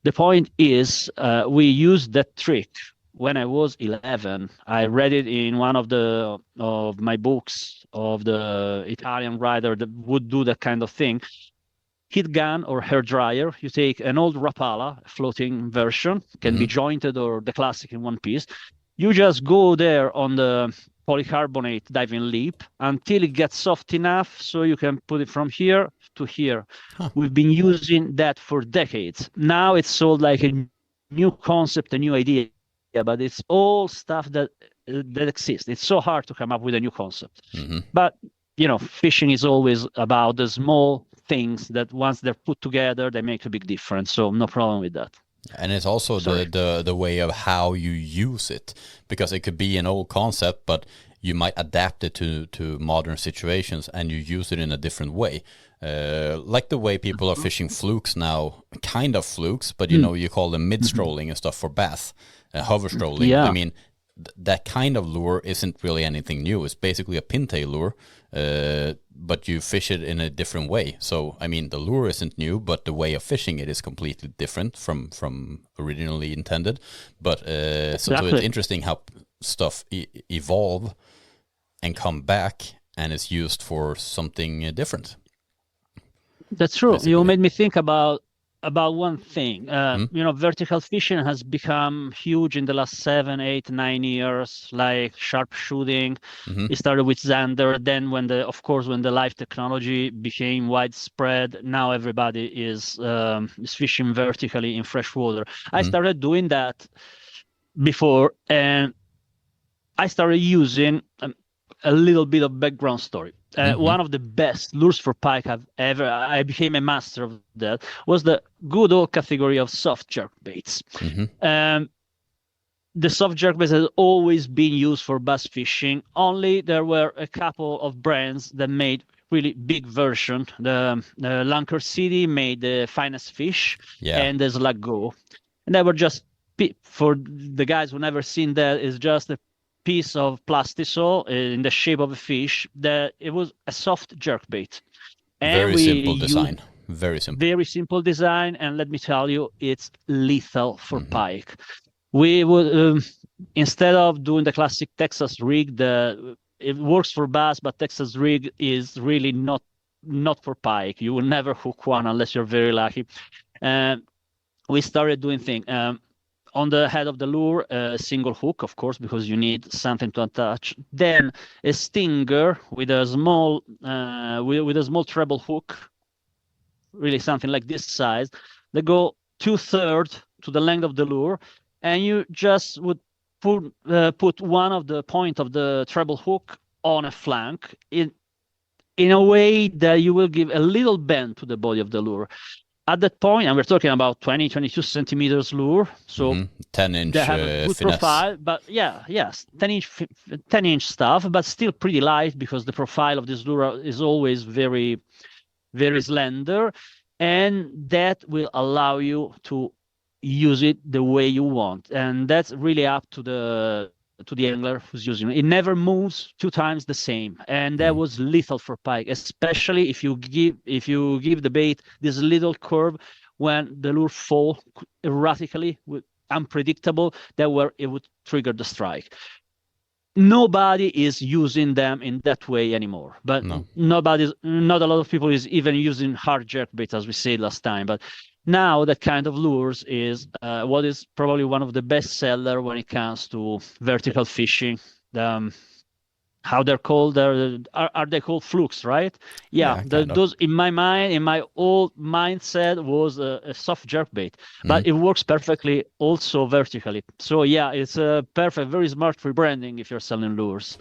The point is, we used that trick when I was 11. I read it in one of my books of the Italian writer that would do that kind of thing. Heat gun or hair dryer. You take an old Rapala, floating version, can be jointed or the classic in one piece. You just go there on the polycarbonate diving lip until it gets soft enough so you can put it from here to here. We've been using that for decades. Now it's sold like a new concept, a new idea, but it's all stuff that exists. It's so hard to come up with a new concept. But fishing is always about the small things that once they're put together, they make a big difference. So no problem with that. And it's also the way of how you use it, because it could be an old concept, but you might adapt it to modern situations and you use it in a different way. Like the way people are fishing flukes now, kind of flukes, but you call them mid-strolling and stuff for bass, hover strolling. I mean, that kind of lure isn't really anything new. It's basically a pintail lure, but you fish it in a different way. So, I mean, the lure isn't new, but the way of fishing it is completely different from originally intended. But so it's interesting how stuff evolve and come back and is used for something different. That's true. Basically. You made me think about one thing. Vertical fishing has become huge in the last 7, 8, 9 years, like sharpshooting. It started with Zander. Then when the live technology became widespread, now everybody is fishing vertically in freshwater. I started doing that before, and I started using a little bit of background story. One of the best lures for pike I became a master of that, was the good old category of soft jerk baits. The soft jerk baits has always been used for bass fishing. Only there were a couple of brands that made really big version. The Lanker City made the finest fish, and the Slug Go. And they were just, for the guys who never seen that, is just a piece of plastisol in the shape of a fish. That it was a soft jerkbait. Very simple design. Very simple design, and let me tell you, it's lethal for pike. We would instead of doing the classic Texas rig, it works for bass, but Texas rig is really not for pike. You will never hook one unless you're very lucky. We started doing things. On the head of the lure, a single hook, of course, because you need something to attach. Then a stinger with a small treble hook, really something like this size. They go 2/3 to the length of the lure, and you just would put one of the point of the treble hook on a flank in a way that you will give a little bend to the body of the lure. At that point, and we're talking about 20, 22 centimeters lure, so 10-inch they have a good finesse. Profile, but 10-inch stuff, but still pretty light, because the profile of this lure is always very, very slender, and that will allow you to use it the way you want, and that's really up to the angler who's using it. It never moves 2 times the same, and that was lethal for pike, especially if you give the bait this little curve when the lure fall erratically, unpredictable, that where it would trigger the strike. Nobody is using them in that way anymore, but not a lot of people is even using hard jerk bait, as we said last time. But now that kind of lures is what is probably one of the best seller when it comes to vertical fishing. How they're called? Are they called flukes, right? Those in my mind, in my old mindset, was a soft jerkbait, but it works perfectly also vertically. So it's perfect, very smart rebranding if you're selling lures.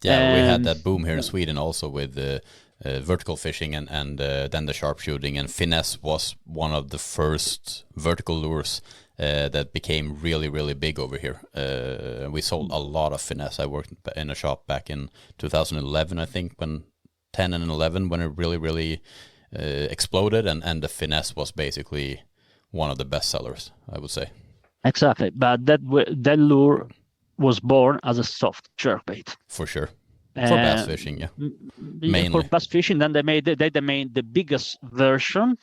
We had that boom here in Sweden also with vertical fishing and then the sharpshooting, and finesse was one of the first vertical lures that became really, really big over here. We sold a lot of finesse. I worked in a shop back in 2011, I think, when 10 and 11, when it really, really exploded, and the finesse was basically one of the best sellers, I would say. Exactly, but that lure was born as a soft jerkbait. For sure. For bass fishing, mainly. For bass fishing, then they made the biggest version,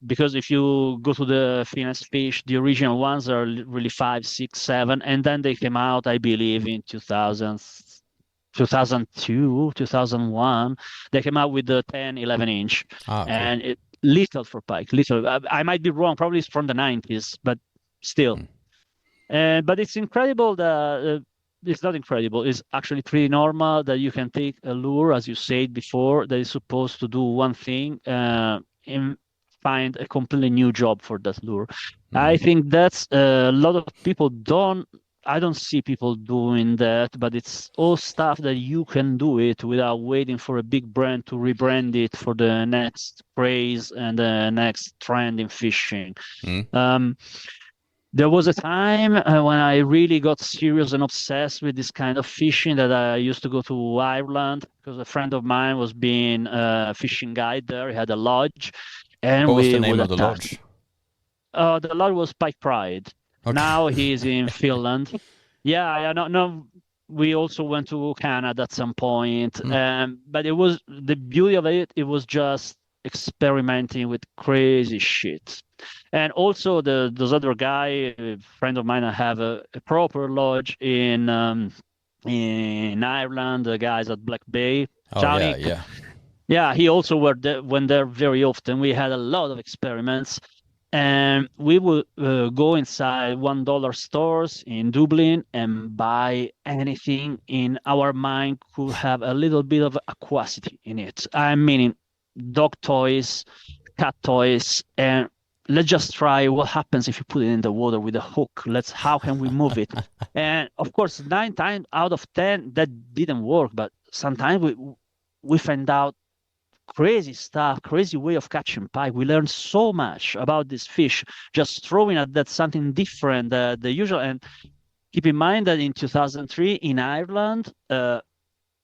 because if you go to the finesse fish, the original ones are really 5, 6, 7, and then they came out, I believe, in 2002, 2001. They came out with the 10, 11-inch, and it lethal for pike. Lethal. I might be wrong. Probably it's from the 90s, but still. But it's incredible that. It's not incredible. It's actually pretty normal that you can take a lure, as you said before, that is supposed to do one thing, and find a completely new job for that lure. I think that's a lot of people I don't see people doing that, but it's all stuff that you can do it without waiting for a big brand to rebrand it for the next craze and the next trend in fishing. There was a time when I really got serious and obsessed with this kind of fishing, that I used to go to Ireland because a friend of mine was being a fishing guide there. He had a lodge. And what was the name of the lodge? The lodge was Pike Pride. Okay. Now he's in Finland. Yeah, no. We also went to Canada at some point, but it was the beauty of it. It was just experimenting with crazy shit, and also those other guy, a friend of mine, I have a proper lodge in Ireland. The guys at Black Bay, Oh yeah, Tonic. yeah. Yeah, he also went there very often. We had a lot of experiments. And we would go inside $1 stores in Dublin and buy anything in our mind could have a little bit of aquacity in it. I mean, dog toys, cat toys, and let's just try what happens if you put it in the water with a hook. How can we move it? And of course, 9 times out of 10, that didn't work. But sometimes we find out crazy stuff, crazy way of catching pike. We learned so much about this fish, just throwing at that something different, the usual. And keep in mind that in 2003 in Ireland,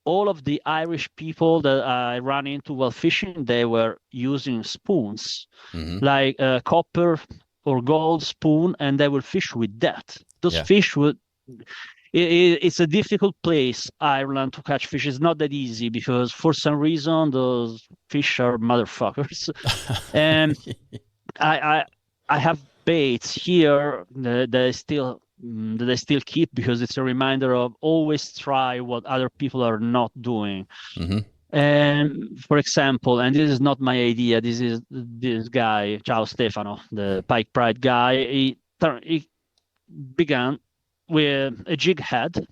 all of the Irish people that I ran into while fishing, they were using spoons, like a copper or gold spoon, and they would fish with that. Those fish would. It's a difficult place, Ireland, to catch fish. It's not that easy because for some reason those fish are motherfuckers. And I have baits here that I still keep because it's a reminder of always try what other people are not doing. And for example, and this is not my idea, this is this guy, Ciao Stefano, the Pike Pride guy. He began with a jig head,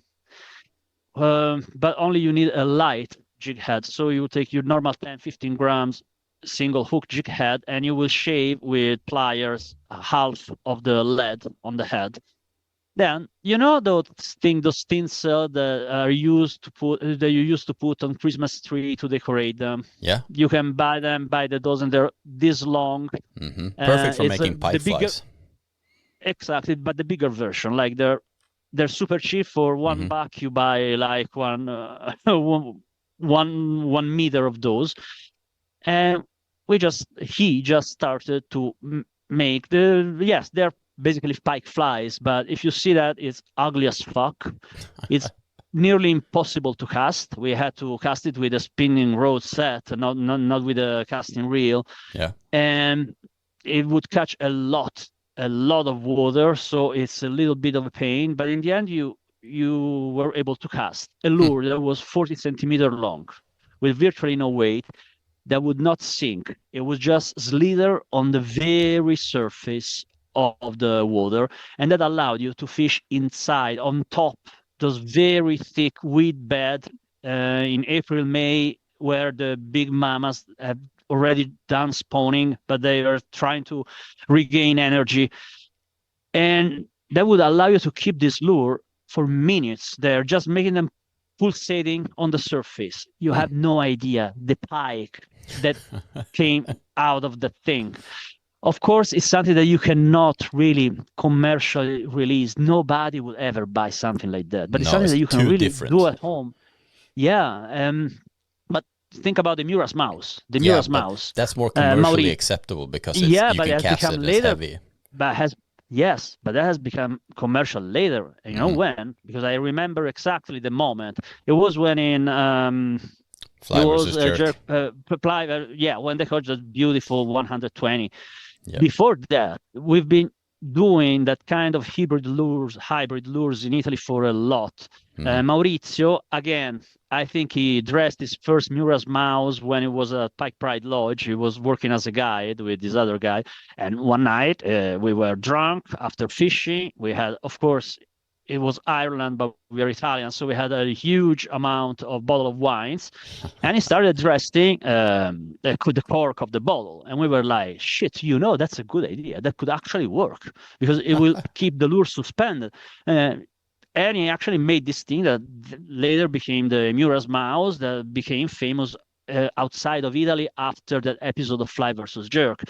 but only you need a light jig head. So you take your normal 10-15 grams single hook jig head and you will shave with pliers half of the lead on the head. Then those tinsel that you used to put on Christmas tree to decorate them. Yeah, you can buy them by the dozen. They're this long. Perfect for making pike flies. Exactly, but the bigger version, like they're super cheap. For $1 you buy like one 1 meter of those. And he just started to make they're basically pike flies, but if you see that, it's ugly as fuck. It's nearly impossible to cast. We had to cast it with a spinning rod set, not with a casting reel. Yeah, and it would catch a lot of water, so it's a little bit of a pain. But in the end, you were able to cast a lure that was 40 centimeters long, with virtually no weight, that would not sink. It was just slither on the very surface of the water, and that allowed you to fish inside, on top, those very thick weed bed in April, May, where the big mamas have already done spawning, but they are trying to regain energy. And that would allow you to keep this lure for minutes there, just making them pulsating on the surface. You have no idea the pike that came out of the thing. Of course, it's something that you cannot really commercially release. Nobody would ever buy something like that. But it's something that you can really do at home. Yeah. But think about the Mura's mouse. The Mura's mouse. That's more commercially acceptable because you can cast it as heavy. But that has become commercial later. You know when? Because I remember exactly the moment. It was when in Fly versus jerk. When they caught that beautiful 120. Yeah. Before that, we've been doing that kind of hybrid lures in Italy for a lot. Maurizio, again, I think he dressed his first Mura's mouse when he was at Pike Pride Lodge. He was working as a guide with this other guy. And one night, we were drunk after fishing. We had, of course, it was Ireland, but we are Italian, so we had a huge amount of bottle of wines. And he started dressing the cork of the bottle. And we were like, shit, that's a good idea. That could actually work because it will keep the lure suspended. And he actually made this thing that later became the Mura's mouse, that became famous outside of Italy after that episode of Fly versus Jerk.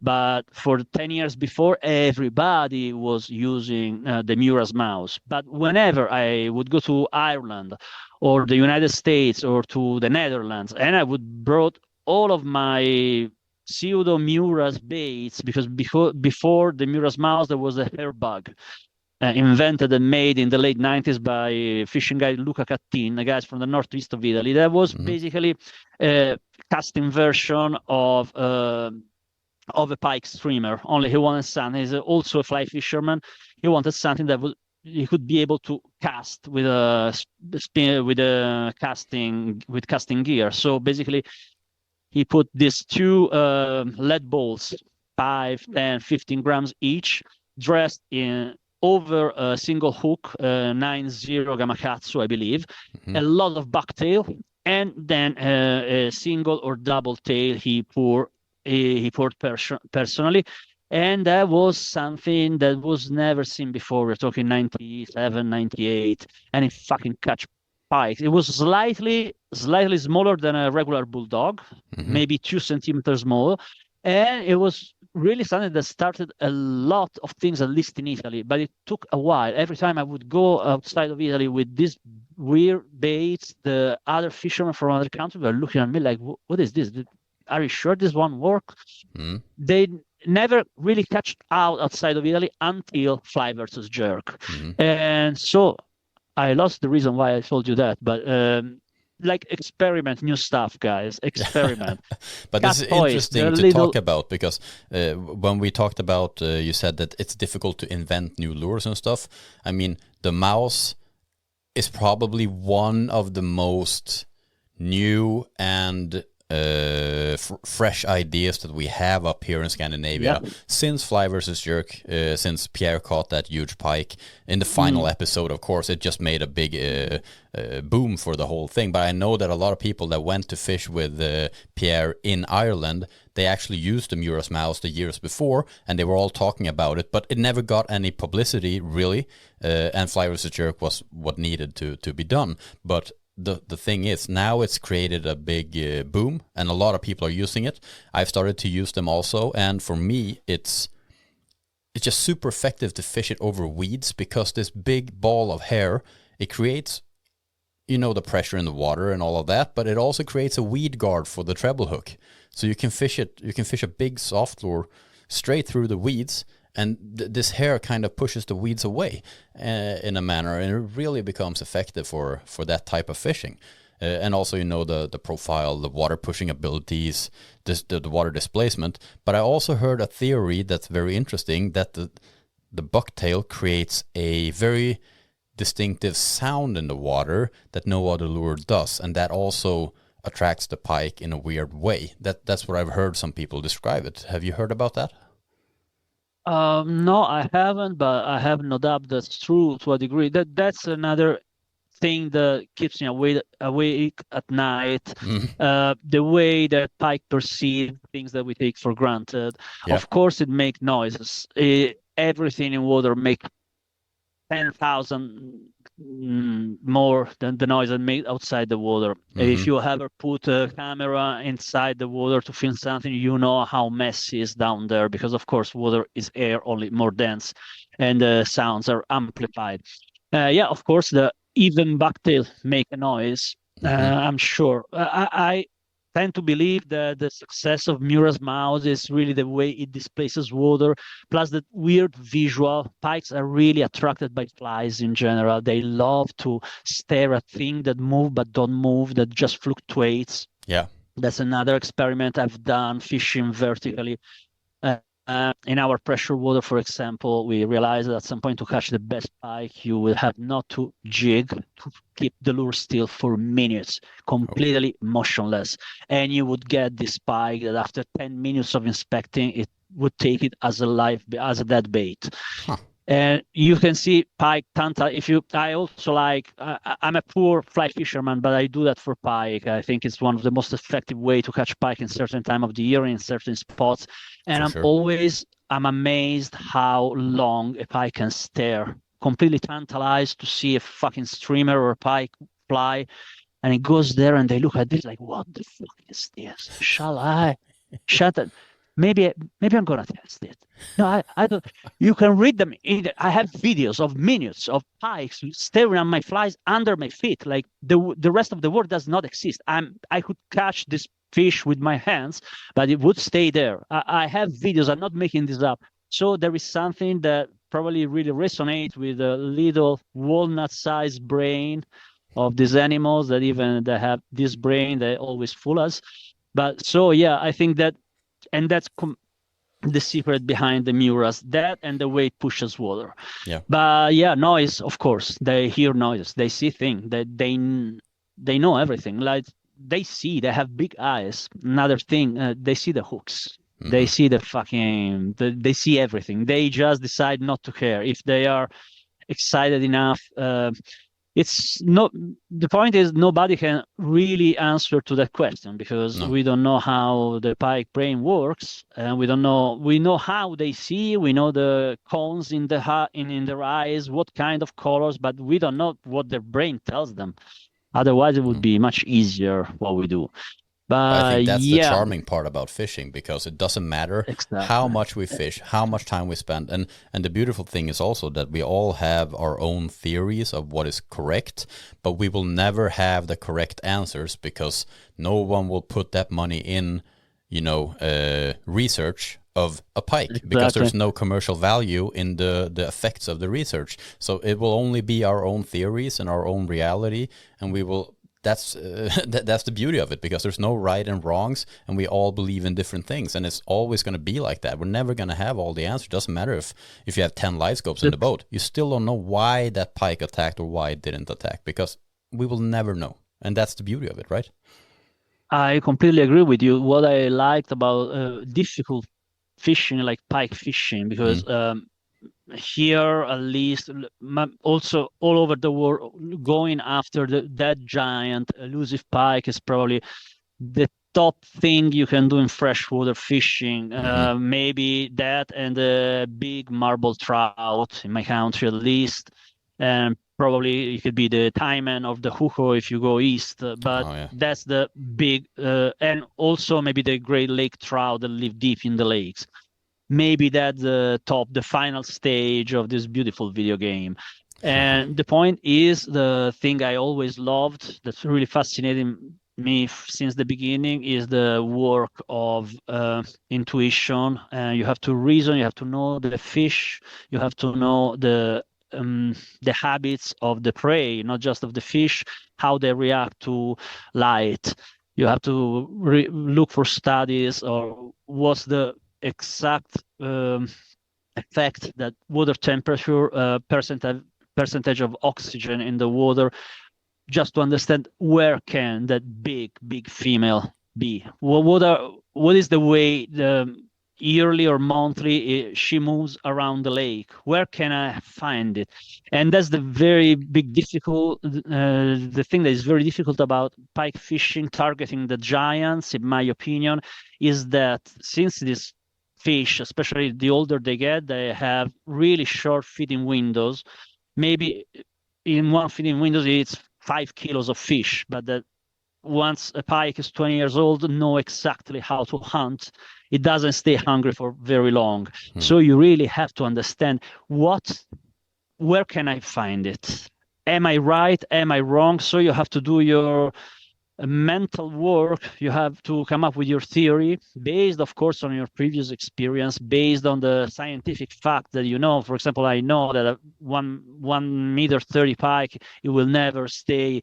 But for 10 years before, everybody was using the Mura's mouse. But whenever I would go to Ireland or the United States or to the Netherlands, and I would brought all of my pseudo Mura's baits, because before the Mura's mouse, there was a hair bug. invented and made in the late 90s by fishing guide Luca Cattin, the guys from the northeast of Italy. That was basically a casting version of a pike streamer. Only he wanted something. He's also a fly fisherman. He wanted something that he could be able to cast with casting gear. So basically, he put these two lead balls, 5, 10, 15 grams each, dressed in over a single hook, 9-0 Gamakatsu, I believe, a lot of bucktail, and then a single or double tail he poured personally. And that was something that was never seen before. We're talking 97, 98, and it fucking catch pikes. It was slightly smaller than a regular bulldog, maybe 2 centimeters more. And it was really something that started a lot of things, at least in Italy, but it took a while. Every time I would go outside of Italy with these weird baits, the other fishermen from other countries were looking at me like, what is this? Are you sure this won't work? They never really catch outside of Italy until Fly versus Jerk. And so I lost the reason why I told you that, but like experiment new stuff, guys. Experiment. But this is interesting to talk about, because when we talked about, you said that it's difficult to invent new lures and stuff. I mean, the mouse is probably one of the most new and fresh ideas that we have up here in Scandinavia since Fly versus Jerk, since Pierre caught that huge pike in the final episode. Of course, it just made a big boom for the whole thing. But I know that a lot of people that went to fish with Pierre in Ireland, they actually used the Mura's mouse the years before, and they were all talking about it, but it never got any publicity really, and Fly versus Jerk was what needed to be done. But the thing is, now it's created a big boom, and a lot of people are using it. I've started to use them also, and for me, it's just super effective to fish it over weeds, because this big ball of hair, it creates, the pressure in the water and all of that, but it also creates a weed guard for the treble hook. So you can fish a big soft lure straight through the weeds, and this hair kind of pushes the weeds away in a manner, and it really becomes effective for that type of fishing. And also, the profile, the water pushing abilities, the water displacement. But I also heard a theory that's very interesting, that the bucktail creates a very distinctive sound in the water that no other lure does, and that also attracts the pike in a weird way. That's what I've heard some people describe it. Have you heard about that? No, I haven't, but I have no doubt that's true to a degree. That's another thing that keeps me awake at night. The way that pike perceive things that we take for granted. Yeah. Of course, it makes noises. Everything in water makes 10,000 more than the noise that made outside the water. If you ever put a camera inside the water to film something, you know how messy is down there, because of course water is air, only more dense, and the sounds are amplified. Of course, the even bucktail make a noise. I'm sure. I tend to believe that the success of Mura's mouse is really the way it displaces water, plus the weird visual. Pikes are really attracted by flies in general. They love to stare at things that move but don't move, that just fluctuates. Yeah. That's another experiment I've done fishing vertically. In our pressure water, for example, we realized that at some point, to catch the best pike, you will have not to jig, to keep the lure still for minutes, completely motionless. And you would get this pike that after 10 minutes of inspecting, it would take it as a dead bait. And you can see pike, tanta. I also I'm a poor fly fisherman, but I do that for pike. I think it's one of the most effective way to catch pike in certain time of the year in certain spots. And I'm amazed how long a pike can stare, completely tantalized to see a fucking streamer or a pike fly. And it goes there and they look at this like, what the fuck is this? Shall I? Shut it. Maybe I'm gonna test it. No, I don't. You can read them. I have videos of minutes of pikes staring at my flies under my feet. Like the rest of the world does not exist. I could catch this fish with my hands, but it would stay there. I have videos. I'm not making this up. So there is something that probably really resonate with the little walnut-sized brain of these animals that even they have this brain, they always fool us. But so, yeah, I think that, and that's the secret behind the murals, that and the way it pushes water. Yeah. But yeah, noise, of course, they hear noises, they see things, they know everything. Like they have big eyes. Another thing, they see the hooks. They see they see everything. They just decide not to care. If they are excited enough, it's not, the point is nobody can really answer to that question, because we don't know how the pike brain works, and we know how they see, we know the cones in their eyes, what kind of colors, but we don't know what their brain tells them. Otherwise it would be much easier what we do. But I think that's the charming part about fishing, because it doesn't matter how much we fish, how much time we spend. And the beautiful thing is also that we all have our own theories of what is correct, but we will never have the correct answers, because no one will put that money in, research of a pike, because there's no commercial value in the effects of the research. So it will only be our own theories and our own reality, and we will... That's the beauty of it, because there's no right and wrongs, and we all believe in different things, and it's always going to be like that. We're never going to have all the answers. It doesn't matter if you have 10 live scopes in the boat. You still don't know why that pike attacked or why it didn't attack, because we will never know. And that's the beauty of it, right? I completely agree with you. What I liked about difficult fishing, like pike fishing, because here, at least, also all over the world, going after that giant elusive pike is probably the top thing you can do in freshwater fishing. Maybe that and the big marble trout, in my country at least, and probably it could be the taimen of the huko if you go east. But that's the big, and also maybe the Great Lake trout that live deep in the lakes. Maybe that's the final stage of this beautiful video game. And the point is, the thing I always loved, that's really fascinating me since the beginning, is the work of intuition. You have to reason, you have to know the fish, you have to know the habits of the prey, not just of the fish, how they react to light. You have to look for studies, or what's the exact effect that water temperature, percentage of oxygen in the water, just to understand where can that big female be. What is the way the yearly or monthly she moves around the lake? Where can I find it? And that's the very big the thing that is very difficult about pike fishing, targeting the giants, in my opinion, is that since this fish, especially the older they get, they have really short feeding windows. Maybe in one feeding window it's 5 kilos of fish, but that once a pike is 20 years old, know exactly how to hunt. It doesn't stay hungry for very long. So you really have to understand where can I find it? Am I right? Am I wrong? So you have to do your mental work. You have to come up with your theory based, of course, on your previous experience, based on the scientific fact that for example, I know that a 1 meter 30 pike, it will never stay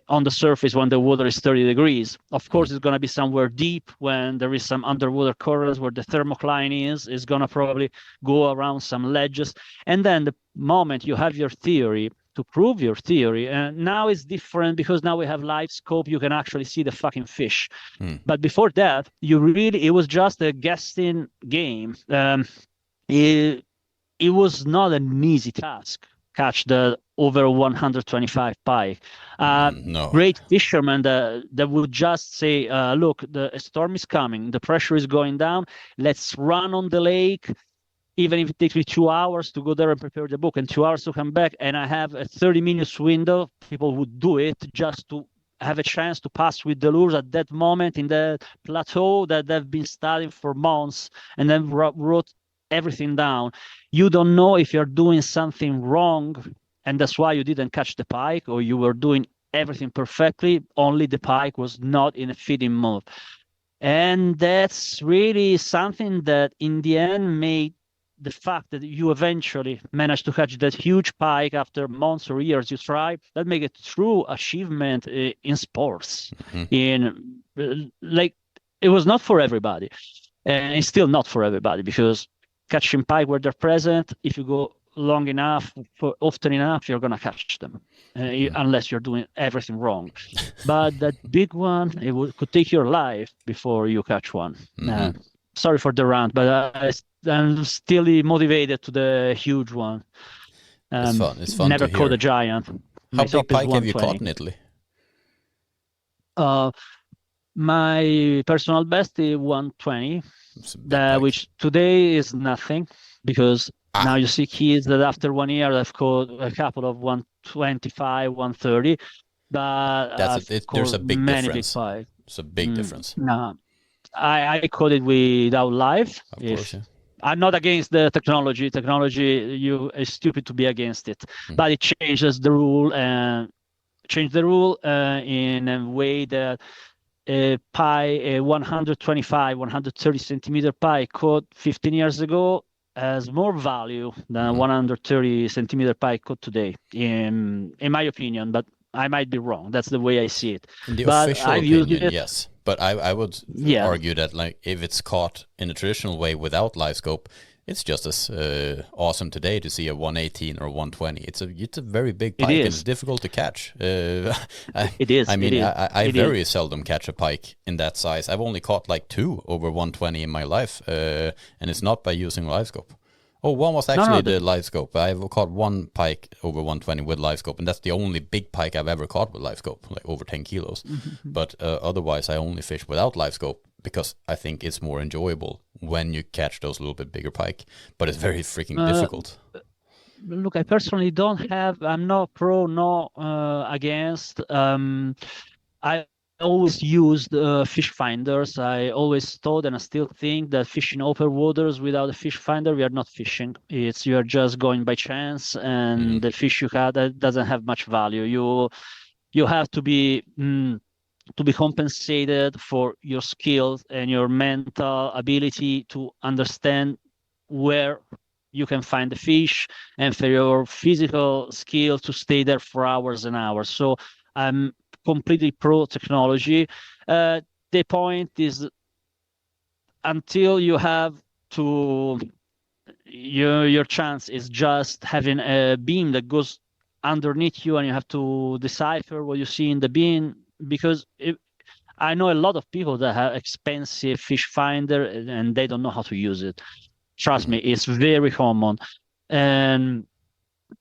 on the surface when the water is 30 degrees. Of course, it's going to be somewhere deep when there is some underwater corals where the thermocline is going to probably go around some ledges. And then the moment you have your theory, to prove your theory, and now it's different because now we have live scope, you can actually see the fucking fish. But before that, it was just a guessing game. It was not an easy task, catch the over 125 pike. No. Great fishermen that would just say, look, the storm is coming, the pressure is going down, let's run on the lake. Even if it takes me 2 hours to go there and prepare the book and 2 hours to come back, and I have a 30-minute window, people would do it just to have a chance to pass with the lures at that moment in the plateau that they've been studying for months, and then wrote everything down. You don't know if you're doing something wrong, and that's why you didn't catch the pike, or you were doing everything perfectly, only the pike was not in a feeding mode. And that's really something that in the end made the fact that you eventually managed to catch that huge pike after months or years you try, that make it true achievement in sports. In like, it was not for everybody, and it's still not for everybody, because catching pike where they're present, if you go long enough, for often enough, you're gonna catch them, unless you're doing everything wrong. But that big one, could take your life before you catch one. Sorry for the rant, but I'm still motivated to the huge one. It's fun. It's fun never to caught hear. a giant. How big pike have you caught in Italy? My personal best is 120, pike. which today is nothing, because now you see kids that after 1 year have caught a couple of 125, 130. But there's a big many difference. Big pikes. It's a big difference. No, I caught it without live. Of course, yeah. I'm not against the technology. It's stupid to be against it, but it changes the rule and in a way that a 125, 130 centimeter pike caught 15 years ago has more value than 130 centimeter pike caught today, in my opinion. But I might be wrong. That's the way I see it. In the but official opinion, yes. But I would argue that, like, if it's caught in a traditional way without live scope, it's just as awesome today to see a 118 or 120. It's a very big pike, and it's difficult to catch. It is. I mean, I very is. seldom catch a pike in that size. I've only caught like 2 over 120 in my life, and it's not by using live scope. Oh, one was actually the live scope. I've caught 1 pike over 120 with live scope, and that's the only big pike I've ever caught with live scope, like over 10 kilos. But otherwise, I only fish without live scope, because I think it's more enjoyable when you catch those little bit bigger pike. But it's very freaking difficult. Look, I personally I'm not pro, no against. I always used fish finders. I always thought, and I still think, that fishing open waters without a fish finder, we are not fishing. You are just going by chance, and the fish you got doesn't have much value. You have to be compensated for your skills and your mental ability to understand where you can find the fish, and for your physical skill to stay there for hours and hours. So I'm completely pro technology. The point is, until you have to, your chance is just having a beam that goes underneath you, and you have to decipher what you see in the beam. Because I know a lot of people that have expensive fish finder and they don't know how to use it. Trust me, it's very common. And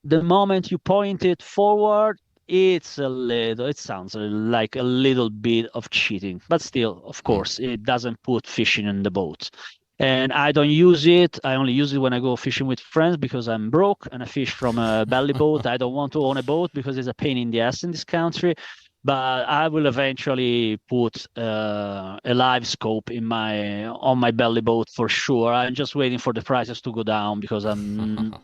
the moment you point it forward, it sounds like a little bit of cheating. But still, of course, it doesn't put fishing in the boat. And I don't use it. I only use it when I go fishing with friends, because I'm broke and I fish from a belly boat. I don't want to own a boat because it's a pain in the ass in this country. But I will eventually put a live scope on my belly boat for sure. I'm just waiting for the prices to go down, because I'm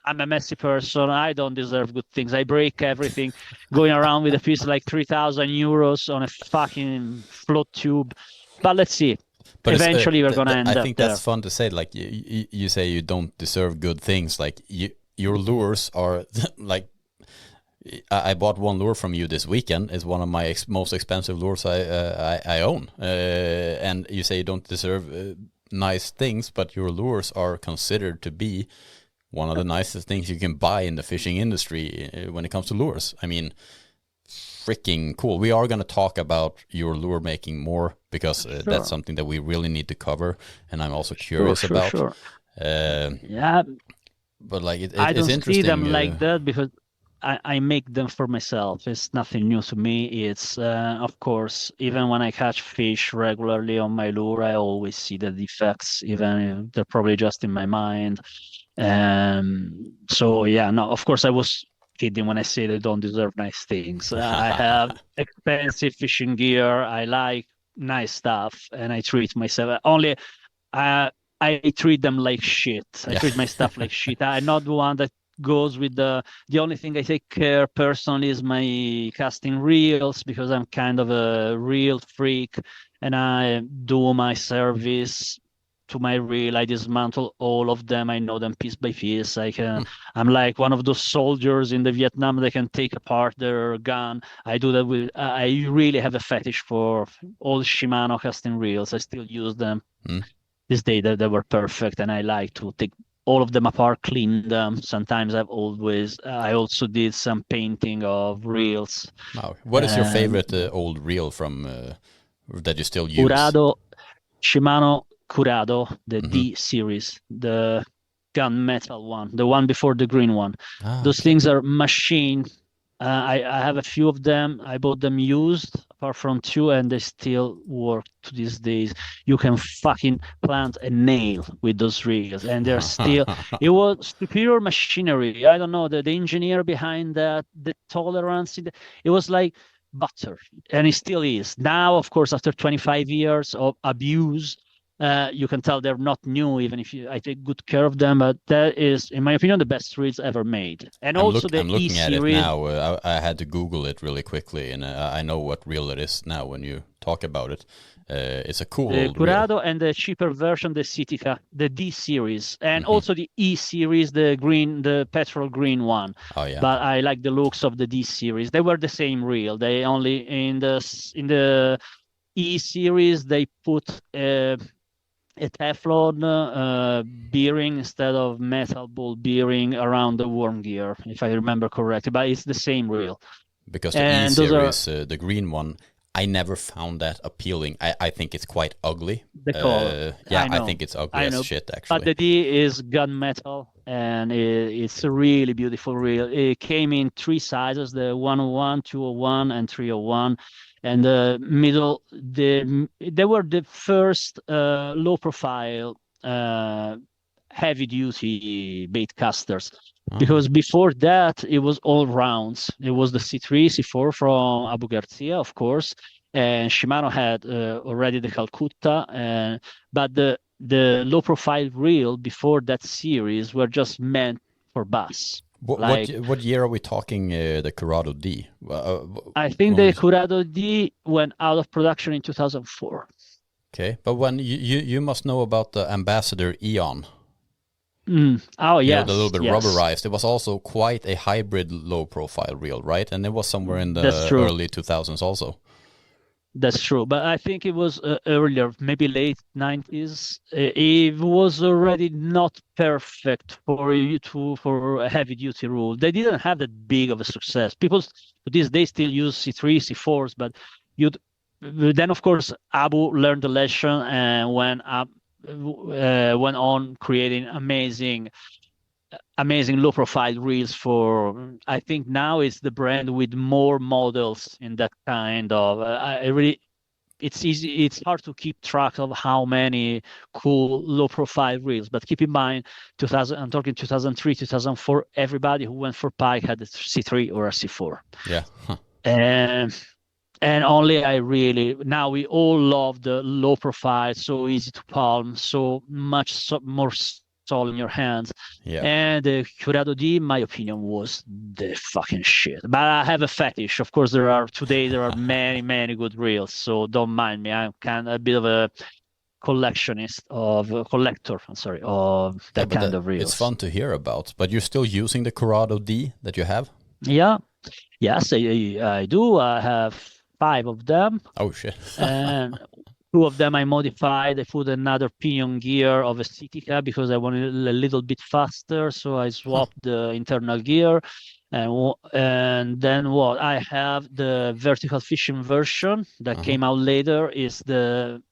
a messy person. I don't deserve good things. I break everything going around with a piece like 3,000 euros on a fucking float tube. But let's see. But eventually we're going to end up there. I think that's fun to say. Like, you say you don't deserve good things. Like, your lures are like, I bought one lure from you this weekend. It's one of my most expensive lures I own. And you say you don't deserve nice things, but your lures are considered to be one of the nicest things you can buy in the fishing industry when it comes to lures. I mean, freaking cool. We are going to talk about your lure making more, because that's something that we really need to cover, and I'm also curious about. Sure. But like, it's don't interesting. See them like that, because I make them for myself. It's nothing new to me. It's of course, even when I catch fish regularly on my lure, I always see the defects, even if they're probably just in my mind. So yeah, no, of course I was kidding when I say they don't deserve nice things. I have expensive fishing gear. I like nice stuff, and I treat myself only. I treat them like shit. I treat my stuff like shit. I'm not the one that goes with the only thing I take care personally is my casting reels, because I'm kind of a reel freak, and I do my service to my reel. I dismantle all of them. I know them piece by piece. I'm like one of those soldiers in the Vietnam that can take apart their gun. I do that with. I really have a fetish for all Shimano casting reels. I still use them. This day they were perfect, and I like to take all of them apart, clean them. Sometimes I also did some painting of reels. Wow. What is your favorite old reel from that you still use? Shimano Curado, the D series, the gunmetal one, the one before the green one. Those things are machine. I have a few of them. I bought them used, apart from 2, and they still work to these days. You can fucking plant a nail with those reels, and they're still. It was superior machinery. I don't know the engineer behind that, the tolerance. It was like butter, and it still is. Now, of course, after 25 years of abuse, you can tell they're not new, even if I take good care of them. But that is, in my opinion, the best reels ever made. And I'm looking at it now. I had to Google it really quickly, and I know what reel it is now when you talk about it. It's a cool old Curado reel. And the cheaper version, the Citica, the D series, and also the E series, the petrol green one. Oh yeah. But I like the looks of the D series. They were the same reel. They only in the E series they put a Teflon bearing instead of metal ball bearing around the worm gear, if I remember correctly. But it's the same reel. Because the E series, the green one, I never found that appealing. I think it's quite ugly. The color. I think it's ugly as shit, actually. But the D is gunmetal, and it's a really beautiful reel. It came in 3 sizes, the 101, 201, and 301. And the middle, they were the first low-profile heavy-duty bait casters. Because before that, it was all rounds. It was the C3, C4 from Abu Garcia, of course, and Shimano had already the Calcutta. But the low-profile reel before that series were just meant for bass. What year are we talking? The Curado D? I think the Curado D went out of production in 2004. Okay, but when you must know about the Ambassador Eon. Oh, yes. The little bit rubberized. It was also quite a hybrid low-profile reel, right? And it was somewhere in the early 2000s also. That's true, but I think it was earlier, maybe late 90s. It was already not perfect for a heavy-duty rule. They didn't have that big of a success. People to this day still use C3, C4s, but then, of course, Abu learned the lesson and went on creating amazing low-profile reels for. I think now it's the brand with more models in that kind of. It's easy. It's hard to keep track of how many cool low-profile reels. But keep in mind, I'm talking 2003, 2004. Everybody who went for pike had a C3 or a C4. Yeah. And only now we all love the low profile, so easy to palm, so much more soul in your hands. Yeah. And the Curado D, in my opinion, was the fucking shit. But I have a fetish. Of course, there are many, many good reels, so don't mind me. I'm a bit of a collector of that kind of reels. It's fun to hear about. But you're still using the Curado D that you have? Yeah. Yes, I do. I have 5 of them. Oh shit. And 2 of them I modified. I put another pinion gear of a Citica because I wanted it a little bit faster, so I swapped the internal gear. And then what I have, the vertical fishing version that came out later, is the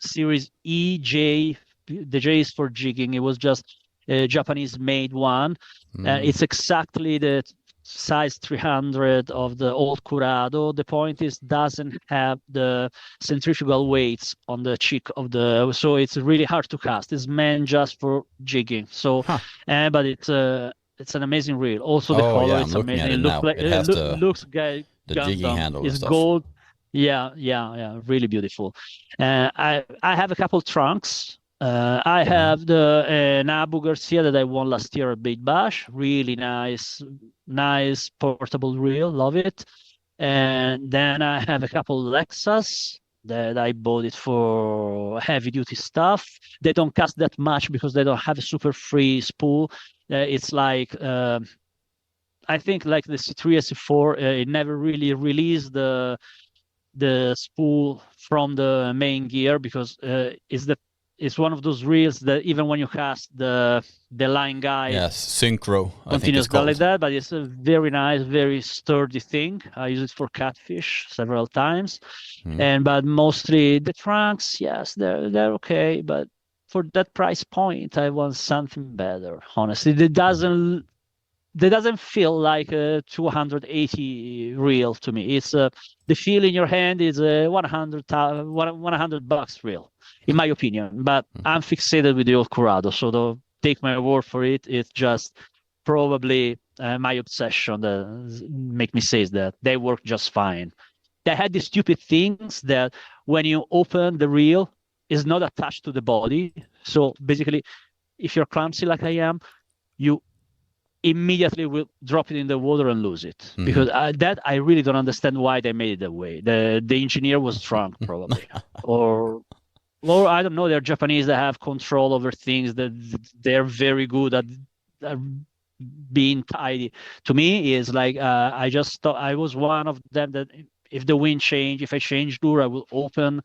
series EJ. The J is for jigging. It was just a Japanese made one. It's exactly the size 300 of the old Curado. The point is, doesn't have the centrifugal weights on the cheek of so it's really hard to cast. It's meant just for jigging. So, but it's an amazing reel. Also, the color is amazing. It looks the jigging handle is gold. Yeah, really beautiful. I have a couple trunks. I have an Abu Garcia that I won last year at Bait Bash. Really nice portable reel. Love it. And then I have a couple Lexus that I bought it for heavy duty stuff. They don't cast that much because they don't have a super free spool. It's like I think like the C3 C4, it never really released the spool from the main gear because it's one of those reels that even when you cast the line guide, yes, synchro, I think it's continues called. like that, but it's a very nice, very sturdy thing. I use it for catfish several times, but mostly the trunks, yes, they're okay, but for that price point, I want something better. Honestly, that doesn't feel like a 280 reel to me. It's the feel in your hand is a $100 reel, in my opinion. But I'm fixated with the old Corrado, so don't take my word for it. It's just probably my obsession that make me say that they work just fine. They had these stupid things that when you open the reel, is not attached to the body. So basically, if you're clumsy like I am, you immediately will drop it in the water and lose it because that I really don't understand why they made it that way. The engineer was drunk probably, or I don't know. They're Japanese that have control over things that they're very good at being tidy. To me, is like I just thought I was one of them that if the wind change, if I change lure, I will open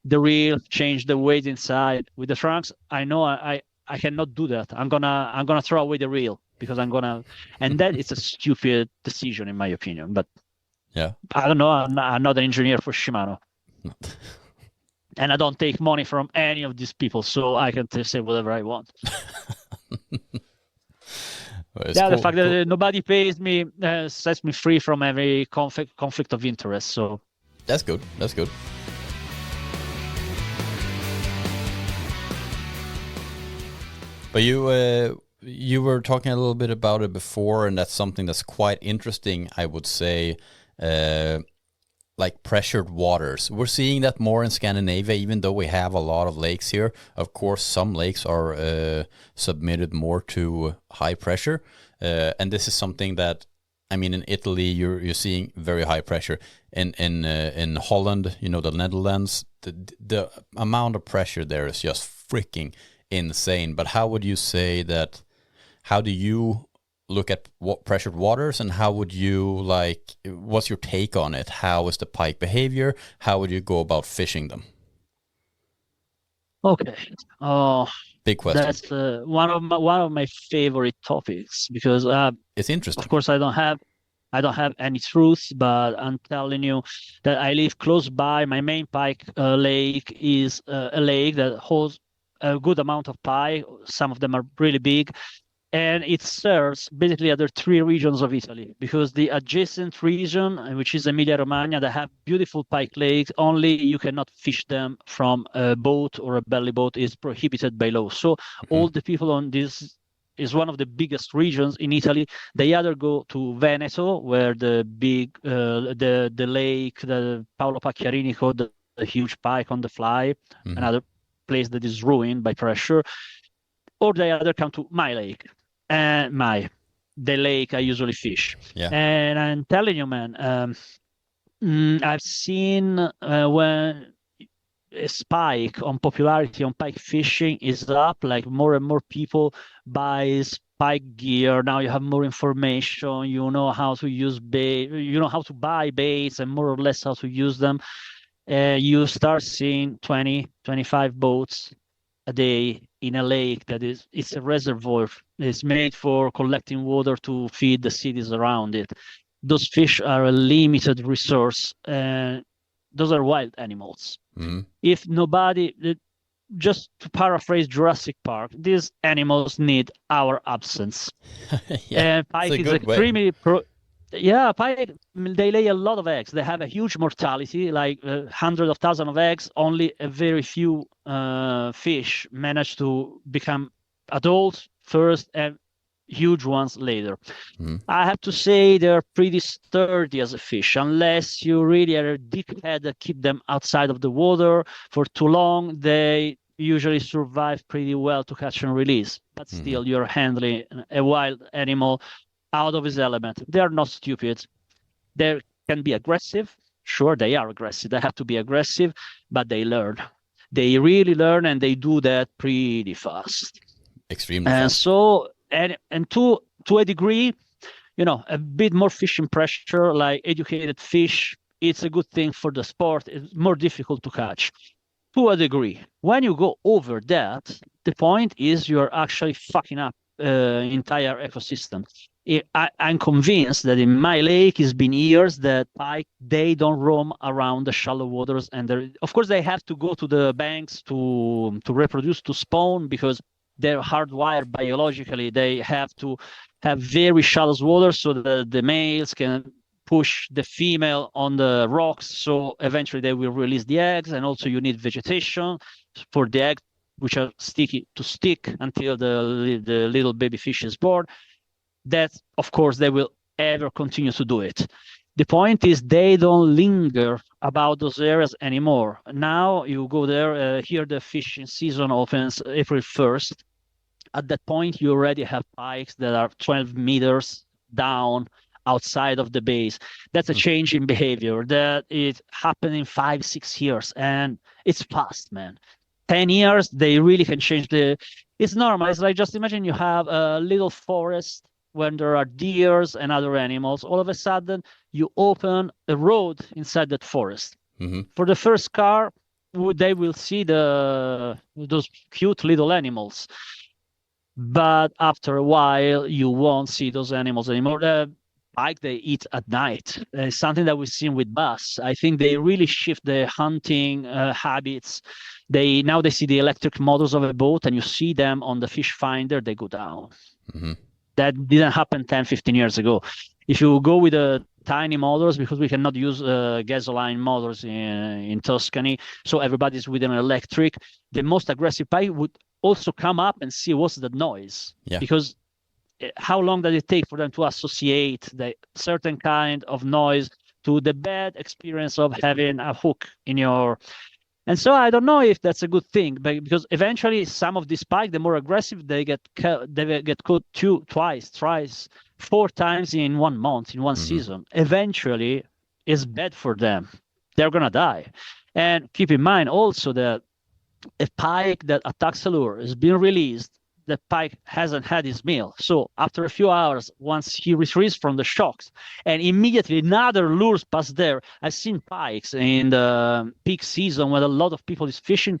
the reel, change the weight inside. With the trunks, I know I cannot do that. I'm gonna throw away the reel because and that is a stupid decision in my opinion. But Yeah, I don't know. I'm not an engineer for Shimano, and I don't take money from any of these people, so I can say whatever I want. well, The fact that nobody pays me sets me free from every conflict of interest. So that's good. That's good. But you were talking a little bit about it before, and that's something that's quite interesting, I would say, like pressured waters. We're seeing that more in Scandinavia, even though we have a lot of lakes here. Of course, some lakes are submitted more to high pressure, and this is something that, I mean, in Italy, you're seeing very high pressure. In Holland, you know, the Netherlands, the amount of pressure there is just freaking insane. But how would you say that? How do you look at what pressured waters, and how would you what's your take on it? How is the pike behavior? How would you go about fishing them? okay, Big question. that's one of my favorite topics because It's interesting. of course I don't have any truths, but I'm telling you that I live close by. My main pike lake is a lake that holds a good amount of pike. Some of them are really big. And it serves basically other three regions of Italy because the adjacent region, which is Emilia-Romagna, that have beautiful pike lakes, only you cannot fish them from a boat or a belly boat, is prohibited by law. So all the people on this is one of the biggest regions in Italy. They either go to Veneto, where the big, the lake, the Paolo Pacchiarini caught the huge pike on the fly, another place that is ruined by pressure, or they either come to my lake. The lake I usually fish. Yeah. And I'm telling you, man, I've seen when a spike on popularity on pike fishing is up, like more and more people buy pike gear. Now you have more information, you know how to use bait, you know how to buy baits and more or less how to use them. You start seeing 20, 25 boats a day in a lake that it's a reservoir. It's made for collecting water to feed the cities around it. Those fish are a limited resource, and those are wild animals. If nobody, just to paraphrase Jurassic Park, these animals need our absence. Yeah, Pike it's a is good extremely yeah, pike, they lay a lot of eggs. They have a huge mortality, like hundreds of thousands of eggs. Only a very few fish manage to become adults first and huge ones later. I have to say they're pretty sturdy as a fish, unless you really are a dickhead that keep them outside of the water for too long. They usually survive pretty well to catch and release. But still, you're handling a wild animal out of his element. They are not stupid. They can be aggressive, Sure, they are aggressive. They have to be aggressive, but they learn. They really learn, and they do that pretty fast. Extremely And fast. so, and to a degree, a bit more fishing pressure, like educated fish, it's a good thing for the sport. It's more difficult to catch to a degree. When you go over that, the point is you're actually fucking up entire ecosystem. I'm convinced that in my lake, it's been years that pike, they don't roam around the shallow waters, and of course they have to go to the banks to reproduce, to spawn, because they're hardwired biologically. They have to have very shallow water so that the males can push the female on the rocks, so eventually they will release the eggs. And also you need vegetation for the eggs, which are sticky, to stick until the little baby fish is born. That, of course, they will ever continue to do it. The point is they don't linger about those areas anymore. Now you go there, here the fishing season opens April 1st. At that point, you already have pikes that are 12 meters down outside of the base. That's a change in behavior that it happened in 5-6 years, and it's fast, man. 10 years, they really can change it's normal. It's like, just imagine you have a little forest when there are deers and other animals. All of a sudden, you open a road inside that forest. Mm-hmm. For the first car, they will see those cute little animals. But after a while, you won't see those animals anymore. The pike, they eat at night. It's something that we've seen with bass. I think they really shift the hunting habits. Now they see the electric motors of a boat, and you see them on the fish finder, they go down. Mm-hmm. That didn't happen 10, 15 years ago. If you go with the tiny motors, because we cannot use gasoline motors in Tuscany, so everybody's with an electric, the most aggressive pike would also come up and see what's the noise. Yeah. Because how long does it take for them to associate the certain kind of noise to the bad experience of having a hook in your... And so I don't know if that's a good thing, because eventually some of these pike, the more aggressive, they get caught twice, thrice, 4 times in 1 month, in one season. Eventually, it's bad for them. They're going to die. And keep in mind also that a pike that attacks a lure is being released, the pike hasn't had his meal. So after a few hours, once he retrieves from the shocks, and immediately another lures past there. I've seen pikes in the peak season when a lot of people is fishing,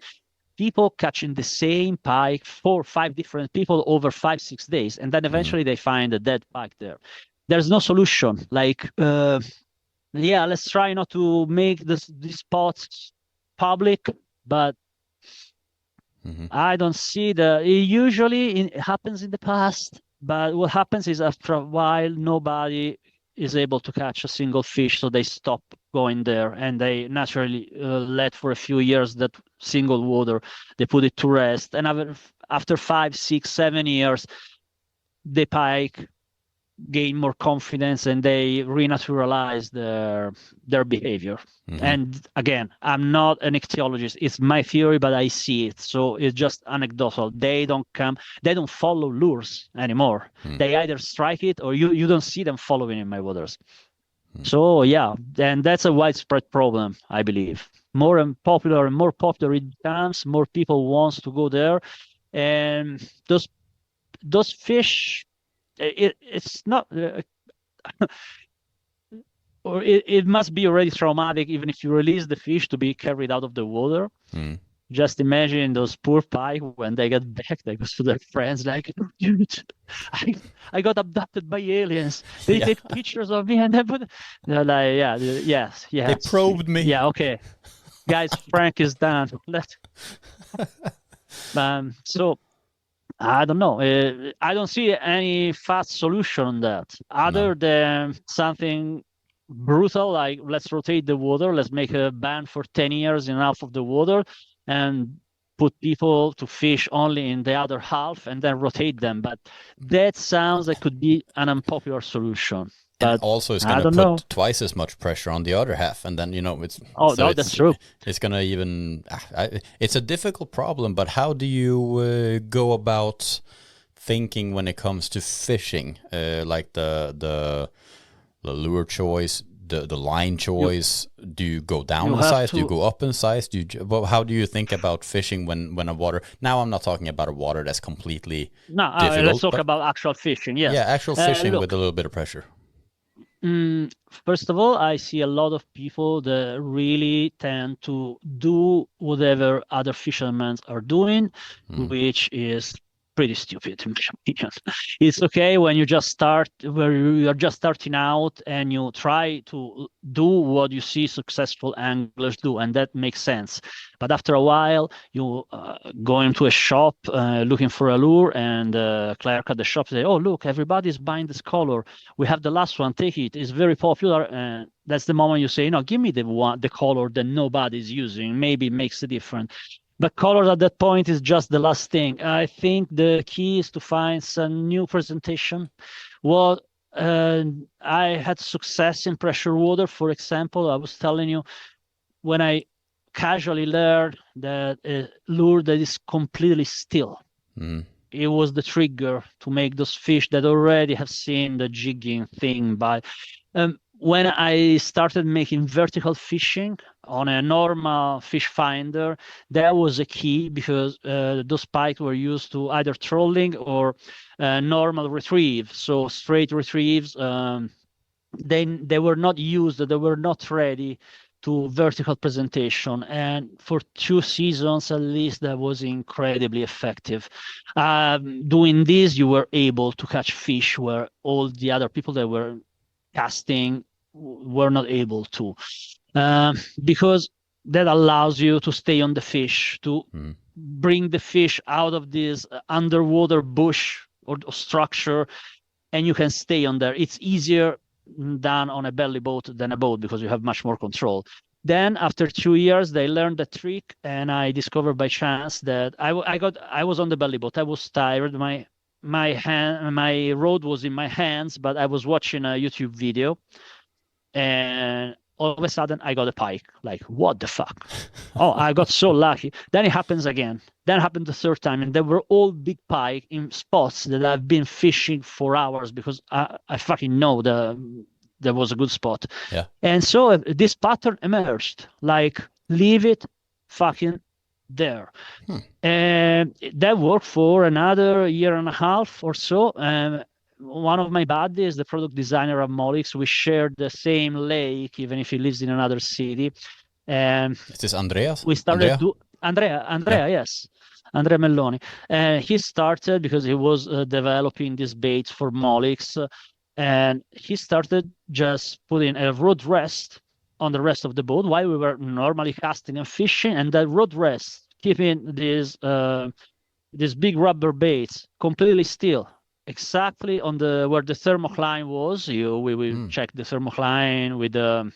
people catching the same pike, 4 or 5 different people over 5-6 days. And then eventually they find a dead pike there. There's no solution. Like, let's try not to make these spots public, but I don't see it happens in the past, but what happens is after a while, nobody is able to catch a single fish, so they stop going there, and they naturally let for a few years that single water, they put it to rest. And after 5, 6, 7 years, the pike gain more confidence and they renaturalize their behavior. And again, I'm not an ichthyologist. It's my theory, but I see it. So it's just anecdotal. They don't follow lures anymore. They either strike it or you don't see them following in my waters. So yeah, and that's a widespread problem, I believe. More and more popular it becomes, more people wants to go there. And those fish, it's not or it must be already traumatic even if you release the fish to be carried out of the water. Just imagine those poor pike when they get back, they go to their friends like, dude, I got abducted by aliens. They take pictures of me and they're like, yes. They probed me. Yeah, okay. Guys, Frank is done. So I don't know. I don't see any fast solution on that other than something brutal, like let's rotate the water. Let's make a ban for 10 years in half of the water and put people to fish only in the other half and then rotate them. But that sounds like could be an unpopular solution. And but also it's going to put twice as much pressure on the other half. And then, it's... that's true. It's going to even... it's a difficult problem, but how do you go about thinking when it comes to fishing? Like the lure choice, the line choice? Do you go down in size? Do you go up in size? How do you think about fishing when a water? Now I'm not talking about a water that's completely difficult. Let's talk about actual fishing. Yes. Yeah, actual fishing with a little bit of pressure. First of all, I see a lot of people that really tend to do whatever other fishermen are doing, which is pretty stupid in my opinion. It's okay when you just start, where you're just starting out and you try to do what you see successful anglers do, and that makes sense. But after a while, you go into a shop looking for a lure, and the clerk at the shop say, "Oh, look, everybody's buying this color. We have the last one. Take it. It's very popular." And that's the moment you say, "No, give me the color that nobody's using. Maybe it makes a difference." But colors at that point is just the last thing. I think the key is to find some new presentation. Well, I had success in pressure water, for example. I was telling you, when I casually learned that a lure that is completely still, it was the trigger to make those fish that already have seen the jigging thing. By when I started making vertical fishing on a normal fish finder, that was a key, because those pikes were used to either trolling or normal retrieve. So straight retrieves, they were not used, they were not ready to vertical presentation. And for 2 seasons at least, that was incredibly effective. Doing this, you were able to catch fish where all the other people that were casting were not able to, because that allows you to stay on the fish, to bring the fish out of this underwater bush or structure, and you can stay on there. It's easier done on a belly boat than a boat, because you have much more control. Then after 2 years, they learned the trick, and I discovered by chance that I was on the belly boat. I was tired. My rod was in my hands, but I was watching a YouTube video, and all of a sudden I got a pike. Like, what the fuck? Oh, I got so lucky. Then it happens again. Then it happened the third time, and they were all big pike in spots that I've been fishing for hours, because I fucking know there was a good spot. Yeah. And so this pattern emerged. Like, leave it fucking there. And that worked for another 1.5 years or so. One of my buddies, the product designer of Molix, we shared the same lake, even if he lives in another city. And is this Andreas? We started Andrea, yeah. Yes, Andrea Melloni. He started because he was developing these baits for Molix, and he started just putting a rod rest on the rest of the boat while we were normally casting and fishing, and that rod rest keeping these big rubber baits completely still, exactly on where the thermocline was. We will check the thermocline with the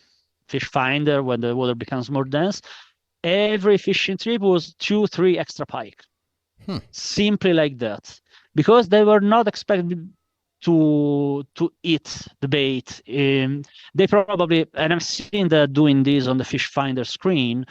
fish finder when the water becomes more dense. Every fishing trip was 2-3 extra pike, simply like that, because they were not expected to eat the bait. They probably, and I've seen that doing this on the fish finder screen,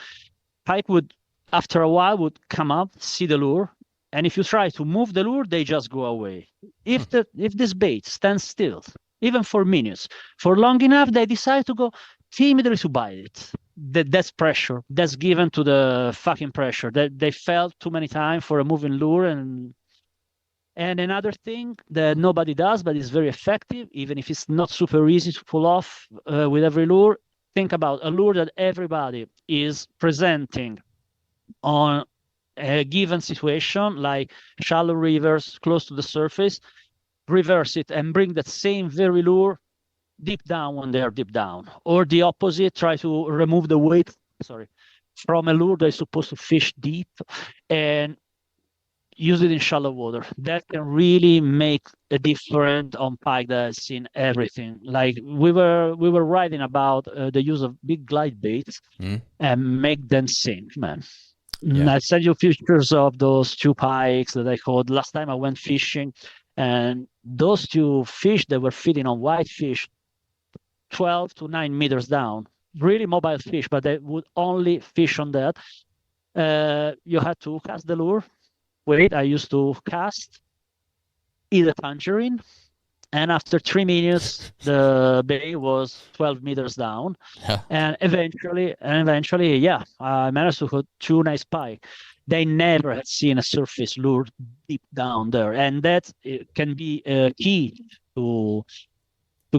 pike would, after a while, would come up, see the lure, and if you try to move the lure, they just go away. If this bait stands still, even for minutes, for long enough, they decide to go timidly to bite it. That's pressure. That's given to the fucking pressure that they felt too many times for a moving lure. And another thing that nobody does, but is very effective, even if it's not super easy to pull off with every lure, think about a lure that everybody is presenting on a given situation, like shallow rivers close to the surface. Reverse it and bring that same very lure deep down when they are deep down, or the opposite. Try to remove the weight from a lure that is supposed to fish deep and use it in shallow water. That can really make a difference on pike that has seen everything. Like we were writing about the use of big glide baits and make them sink, man. I sent you pictures of those 2 pikes that I caught last time I went fishing, and those 2 fish that were feeding on whitefish 12 to 9 meters down, really mobile fish, but they would only fish on that. You had to cast the lure. I used to cast, eat a tangerine, And after 3 minutes, the bay was 12 meters down. Yeah. And eventually, yeah, I managed to hook 2 nice pike. They never had seen a surface lure deep down there. And that can be key to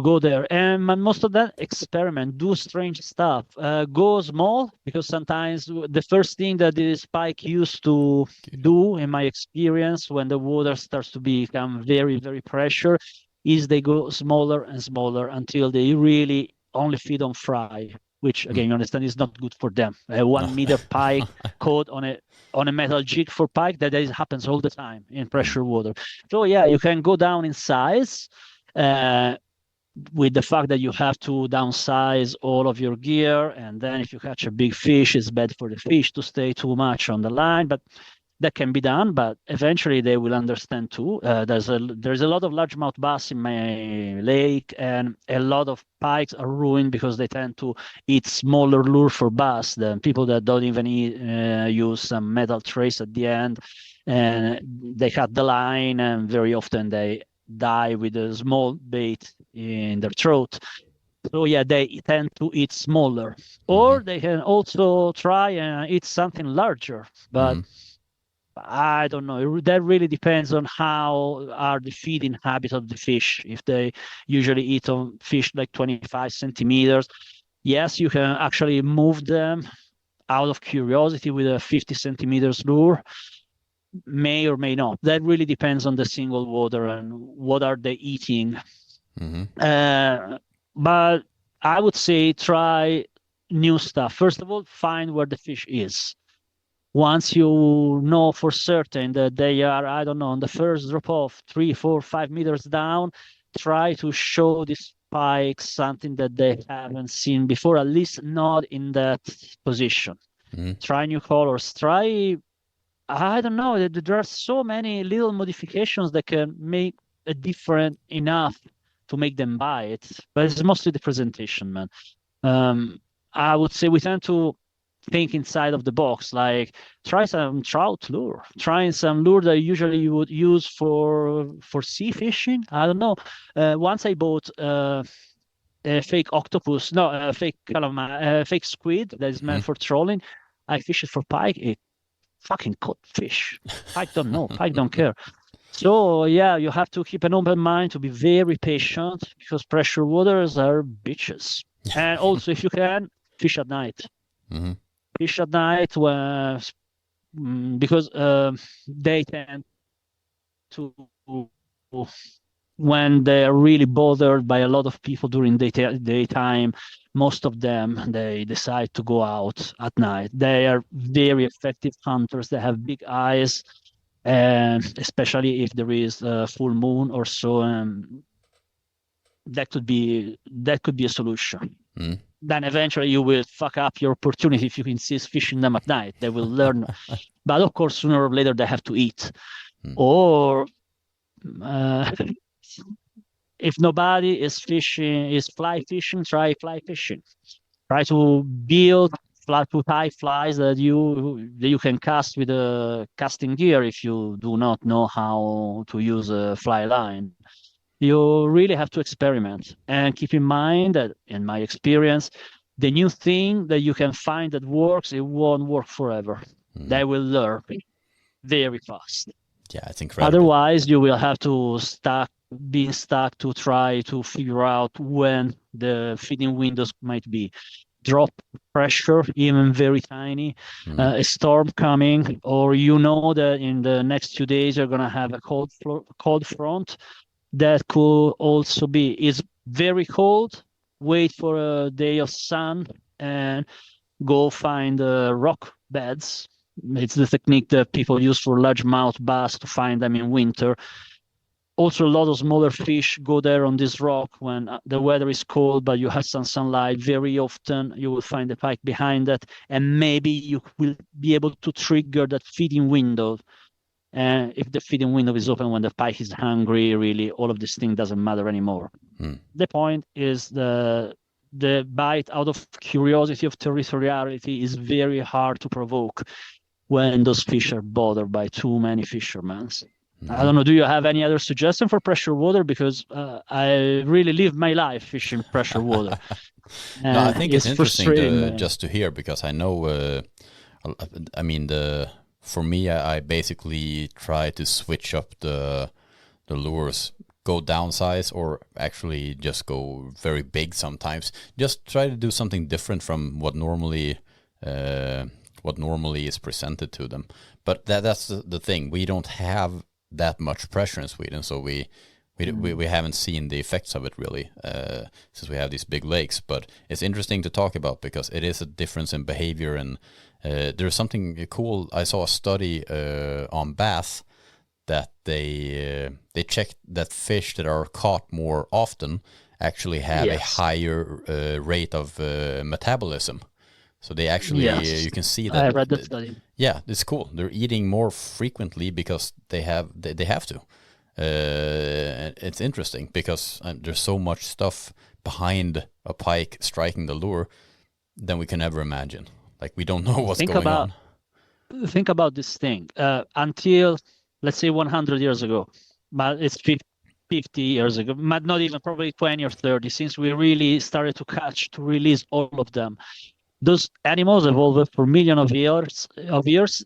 go there. And most of that experiment, do strange stuff. Go small, because sometimes the first thing that this pike used to do, in my experience, when the water starts to become very, very pressure, is they go smaller and smaller until they really only feed on fry, which again, you understand, is not good for them. A 1 meter pike caught on a metal jig for pike, that happens all the time in pressure water. So yeah, you can go down in size. With the fact that you have to downsize all of your gear, and then if you catch a big fish, it's bad for the fish to stay too much on the line, but that can be done. But eventually they will understand too. There's a lot of largemouth bass in my lake, and a lot of pikes are ruined because they tend to eat smaller lure for bass than people that don't even use some metal trace at the end, and they cut the line, and very often they die with a small bait in their throat. So yeah, they tend to eat smaller, or they can also try and eat something larger, but I don't know. That really depends on how are the feeding habits of the fish. If they usually eat on fish like 25 centimeters, yes, you can actually move them out of curiosity with a 50 centimeters lure. May or may not. That really depends on the single water and what are they eating. But I would say try new stuff. First of all, find where the fish is. Once you know for certain that they are, I don't know, on the first drop off 3, 4, 5 meters down, try to show this pike something that they haven't seen before, at least not in that position. Try new colors. Try, I don't know, there are so many little modifications that can make a difference enough to make them buy it, but it's mostly the presentation, man. I would say we tend to think inside of the box, like try some trout lure, trying some lure that usually you would use for sea fishing. I don't know. Once I bought a fake octopus, no, a fake calamari, fake squid that is meant for trolling. I fished it for pike. It fucking caught fish. Pike don't know. Pike don't care. So yeah, you have to keep an open mind, to be very patient, because pressure waters are bitches. And also, if you can, fish at night. Fish at night, because they tend to, when they are really bothered by a lot of people during daytime, most of them, they decide to go out at night. They are very effective hunters. They have big eyes, and especially if there is a full moon or so, that could be a solution. Then eventually you will fuck up your opportunity if you insist fishing them at night. They will learn, but of course sooner or later they have to eat. Or if nobody is fly fishing, try fly fishing. Try to build fly flies that you can cast with a casting gear if you do not know how to use a fly line. You really have to experiment, and keep in mind that, in my experience, the new thing that you can find that works, it won't work forever. They will learn very fast. Yeah, it's incredible. Otherwise, you will have to being stuck to try to figure out when the feeding windows might be. Drop pressure, even very tiny, a storm coming, or you know that in the next 2 days you're going to have a cold front. That could also be, it's very cold, wait for a day of sun and go find rock beds. It's the technique that people use for largemouth bass to find them in winter. Also, a lot of smaller fish go there on this rock when the weather is cold, but you have some sunlight. Very often you will find the pike behind that, and maybe you will be able to trigger that feeding window. And if the feeding window is open when the pike is hungry, really, all of this thing doesn't matter anymore. The point is the bite out of curiosity, of territoriality, is very hard to provoke when those fish are bothered by too many fishermen. I don't know. Do you have any other suggestion for pressure water? Because I really live my life fishing pressure water. No, I think it's interesting frustrating. just to hear, because I know, I mean, for me, I basically try to switch up the lures, go downsize, or actually just go very big sometimes. Just try to do something different from what normally is presented to them. But that's the thing. We don't have that much pressure in Sweden, so we haven't seen the effects of it really, since we have these big lakes. But it's interesting to talk about because it is a difference in behavior, and there's something cool. I saw a study on bass that they checked that fish that are caught more often actually have a higher rate of metabolism. So they actually, you can see that. I read that study. Yeah, it's cool. They're eating more frequently because they have to. It's interesting because there's so much stuff behind a pike striking the lure than we can ever imagine. Like, we don't know what's going on. Think about this thing. Until, let's say, 100 years ago, but it's 50 years ago, but not even, probably 20 or 30, since we really started to release all of them. Those animals evolved for millions of years.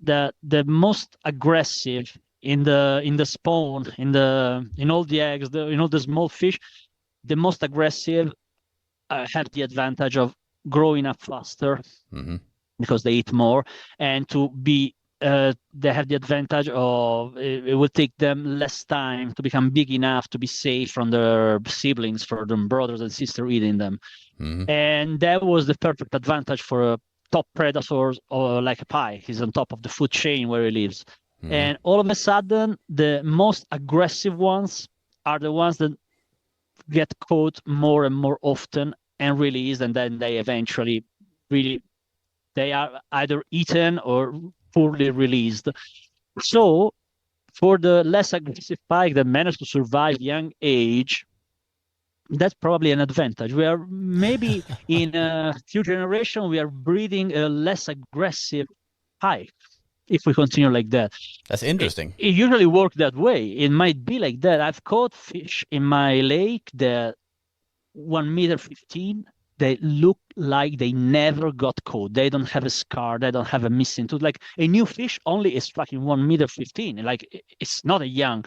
That the most aggressive in the spawn, in all the eggs, the small fish, the most aggressive have the advantage of growing up faster because they eat more, and to be they have the advantage of it will take them less time to become big enough to be safe from their siblings, for their brothers and sisters eating them. And that was the perfect advantage for a top predator, or like a pike. He's on top of the food chain where he lives. And all of a sudden, the most aggressive ones are the ones that get caught more and more often and released, and then they eventually they are either eaten or poorly released. So for the less aggressive pike that managed to survive young age, that's probably an advantage. We are maybe in a few generations, we are breeding a less aggressive pike if we continue like that. That's interesting. It usually works that way. It might be like that. I've caught fish in my lake that 1.15 meters, they look like they never got caught. They don't have a scar. They don't have a missing tooth. Like, a new fish only is fucking 1.15 meters. Like, it's not a young.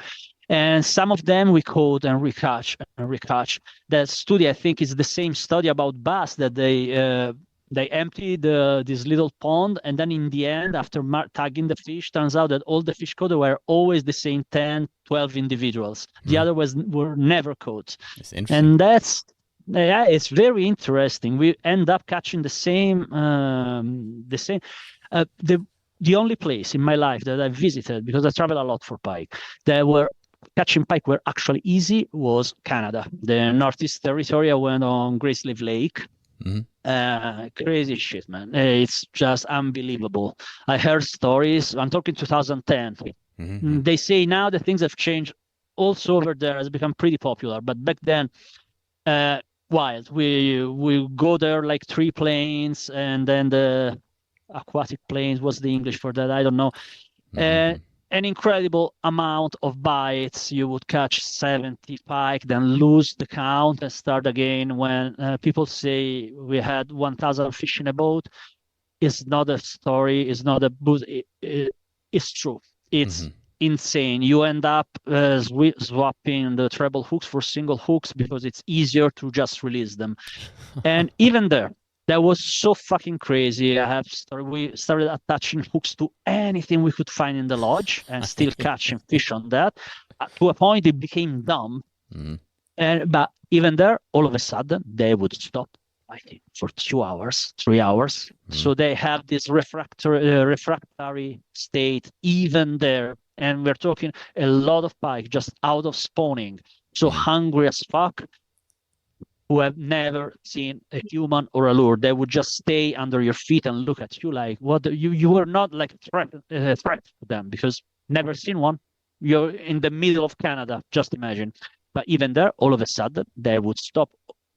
And some of them we caught and recatch. That study, I think, is the same study about bass, that they emptied this little pond, and then in the end, after tagging the fish, turns out that all the fish caught were always the same 10, 12 individuals. The other were never caught. It's interesting. And that's, it's very interesting. We end up catching the same. The only place in my life that I visited, because I travel a lot for pike, that were catching pike were actually easy, was Canada. The Northeast Territory. I went on Grizzly Lake. Crazy shit, man. It's just unbelievable. I heard stories. I'm talking 2010. They say now that things have changed. Also over there has become pretty popular, but back then, wild. We go there like 3 planes, and then the aquatic planes. What's the English for that? I don't know. An incredible amount of bites. You would catch 70 pike, then lose the count and start again. When people say we had 1,000 fish in a boat, it's not a story, it's not a boost. It's true. It's insane. You end up swapping the treble hooks for single hooks because it's easier to just release them. And even there, that was so fucking crazy. We started attaching hooks to anything we could find in the lodge and still catching fish on that. To a point, it became dumb. But even there, all of a sudden, they would stop fighting for 2 hours, 3 hours. So they have this refractory state even there. And we're talking a lot of pike just out of spawning, so hungry as fuck, who have never seen a human or a lure. They would just stay under your feet and look at you like, what? You were not like a threat to them because never seen one. You're in the middle of Canada, just imagine. But even there, all of a sudden, they would stop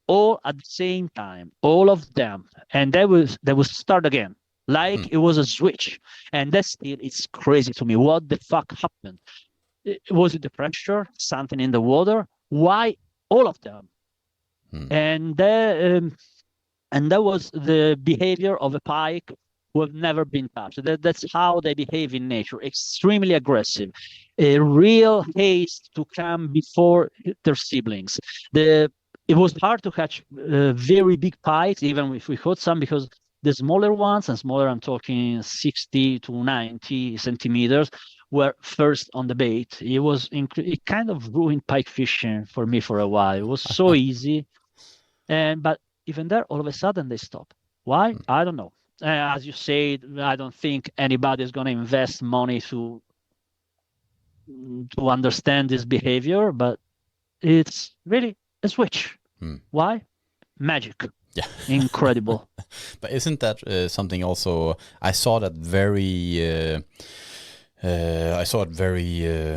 all at the same time, all of them, and they would start again, like it was a switch. And that's still, it's crazy to me. What the fuck happened? Was it the pressure, something in the water? Why all of them? And that was the behavior of a pike who have never been touched. That's how they behave in nature, extremely aggressive, a real haste to come before their siblings. It was hard to catch very big pikes, even if we caught some, because the smaller ones, and smaller I'm talking 60 to 90 centimeters, were first on the bait. It kind of ruined pike fishing for me for a while. It was so easy. But even there, all of a sudden they stop. Why? I don't know. As you said, I don't think anybody is going to invest money to understand this behavior, but it's really a switch. Why? Magic. Yeah. Incredible. But isn't that something also, I saw it very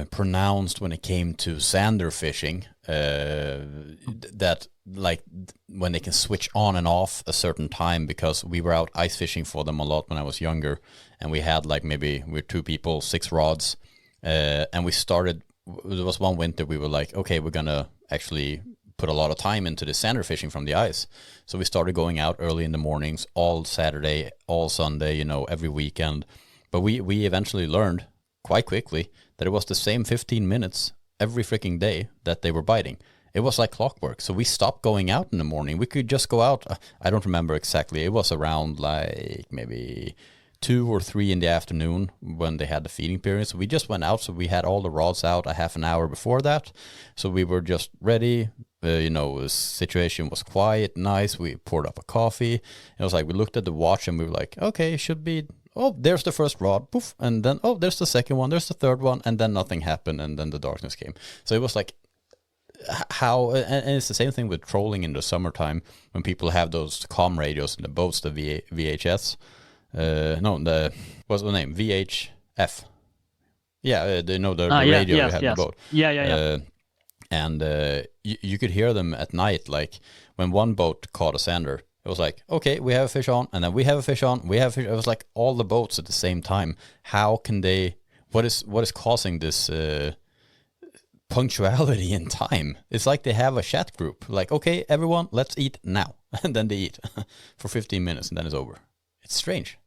pronounced when it came to sander fishing, that like when they can switch on and off a certain time, because we were out ice fishing for them a lot when I was younger, and we had like maybe we're 2 people, 6 rods, and we started, there was one winter we were like, okay, we're gonna actually put a lot of time into the sander fishing from the ice. So we started going out early in the mornings, all Saturday, all Sunday, every weekend. But we eventually learned quite quickly that it was the same 15 minutes every freaking day that they were biting. It was like clockwork. So we stopped going out in the morning. We could just go out. I don't remember exactly. It was around like maybe 2 or 3 in the afternoon when they had the feeding period. So we just went out. So we had all the rods out a half an hour before that. So we were just ready. The situation was quiet, nice. We poured up a coffee. It was like we looked at the watch and we were like, okay, it should be, oh, there's the first rod, poof, and then, oh, there's the second one, there's the third one, and then nothing happened, and then the darkness came. So it was like how, and it's the same thing with trolling in the summertime when people have those comm radios in the boats, the VHS. What's the name? VHF. Yeah, the radio you have in the boat. Yeah. And you could hear them at night, like when one boat caught a sander, it was like, okay, we have a fish on, and then we have a fish on, we have a fish. It was like all the boats at the same time. How can they, what is causing this punctuality in time? It's like they have a chat group, like, okay, everyone, let's eat now. And then they eat for 15 minutes and then it's over. It's strange.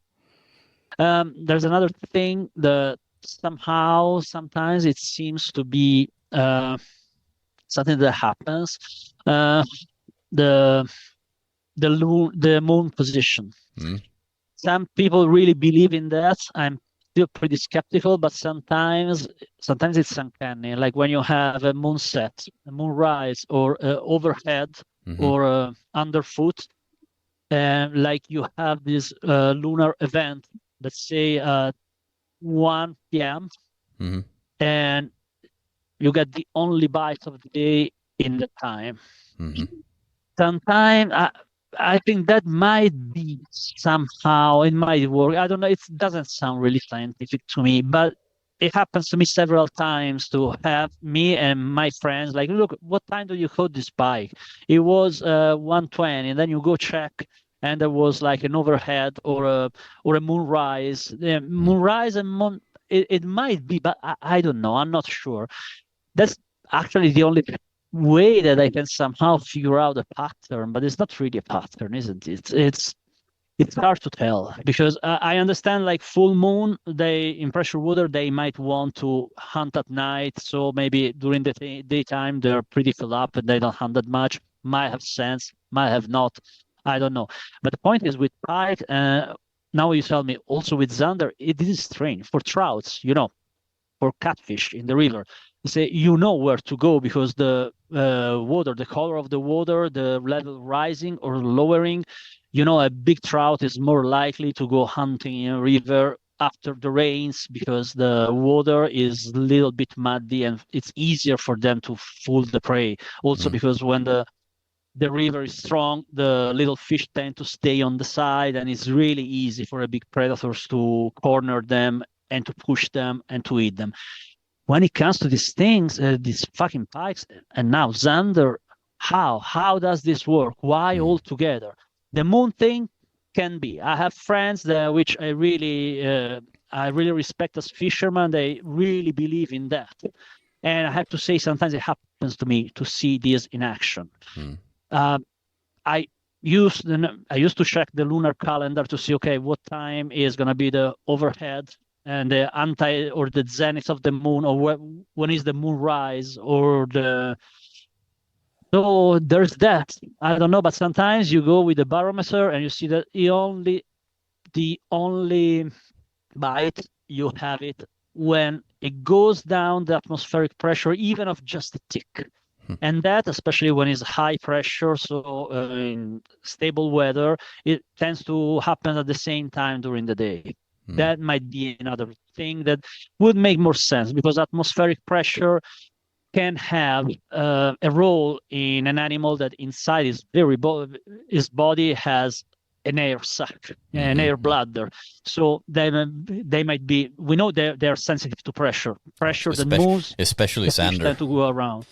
There's another thing that sometimes it seems to be something that happens. The moon position. Some people really believe in that. I'm still pretty skeptical, but sometimes it's uncanny. Like when you have a moon set, a moon rise, or overhead, or underfoot, and like you have this lunar event, let's say 1 p.m. and you get the only bite of the day in the time. Sometimes I think that might be somehow, it might work. I don't know. It doesn't sound really scientific to me, but it happens to me several times to have me and my friends like, look, what time do you caught this bike? It was 1:20, and then you go check, and there was like an overhead or a moonrise. Moonrise and moon, it might be, but I don't know. I'm not sure. That's actually the only way that I can somehow figure out a pattern, but it's not really a pattern, isn't it? It's hard to tell, because I understand like full moon, in pressure water, they might want to hunt at night. So maybe during the daytime, they're pretty filled up and they don't hunt that much. Might have sense, might have not. I don't know. But the point is with pike, now you tell me also with zander, it is strange. For trouts, for catfish in the river, you say where to go because the water, the color of the water, the level rising or lowering, a big trout is more likely to go hunting in a river after the rains because the water is a little bit muddy and it's easier for them to fool the prey. Also because when the river is strong, the little fish tend to stay on the side, and it's really easy for big predators to corner them and to push them and to eat them. When it comes to these things, these fucking pikes, and now zander, how does this work? Why all together? The moon thing can be. I have friends which I really I really respect as fishermen. They really believe in that. And I have to say, sometimes it happens to me to see this in action. I used to check the lunar calendar to see, okay, what time is going to be the overhead and the or the zenith of the moon, or when is the moon rise, or so there's that. I don't know, but sometimes you go with the barometer and you see that the only bite you have it when it goes down the atmospheric pressure, even of just a tick. And that, especially when it's high pressure, so in stable weather, it tends to happen at the same time during the day. That might be another thing that would make more sense, because atmospheric pressure can have a role in an animal that inside his body has an air sac, an air bladder. So they might be, we know they're sensitive to pressure that moves, especially sander, to go around.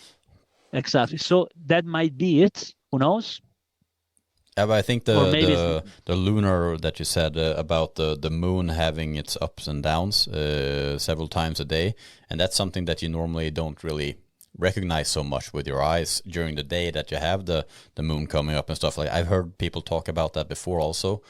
Exactly. So that might be it. Who knows? Yeah, but I think the lunar that you said about the moon having its ups and downs several times a day, and that's something that you normally don't really recognize so much with your eyes during the day, that you have the moon coming up and stuff. Like, I've heard people talk about that before also,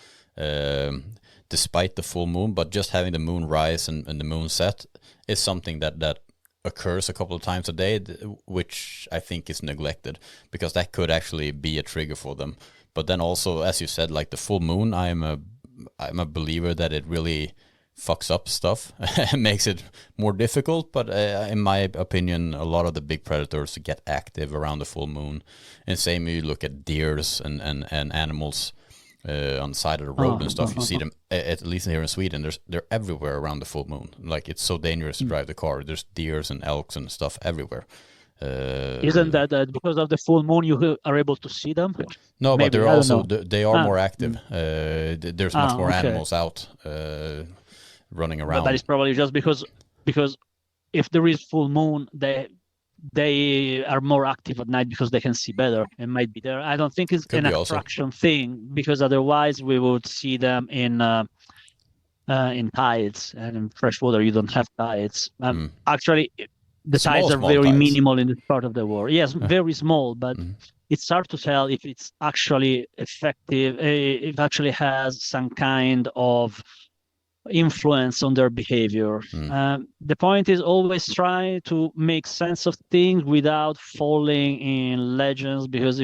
despite the full moon, but just having the moon rise and the moon set is something that occurs a couple of times a day, which I think is neglected, because that could actually be a trigger for them. But then also, as you said, like the full moon, I'm a believer that it really fucks up stuff and makes it more difficult. But in my opinion, a lot of the big predators get active around the full moon. And same, you look at deers and animals on the side of the road and stuff. You see them, at least here in Sweden, they're everywhere around the full moon. Like, it's so dangerous to drive the car. There's deers and elks and stuff everywhere. Isn't that because of the full moon you are able to see them? No, Maybe, but they're also they are more active. Mm. There's much more animals out running around. But it's probably just because if there is full moon, they are more active at night because they can see better. It might be there. I don't think it's an attraction thing, because otherwise we would see them in tides, and in freshwater you don't have tides. Actually, the tides are very minimal in this part of the world. Yes, very small, but it's hard to tell if it's actually effective, if it actually has some kind of influence on their behavior. The point is always try to make sense of things without falling in legends, because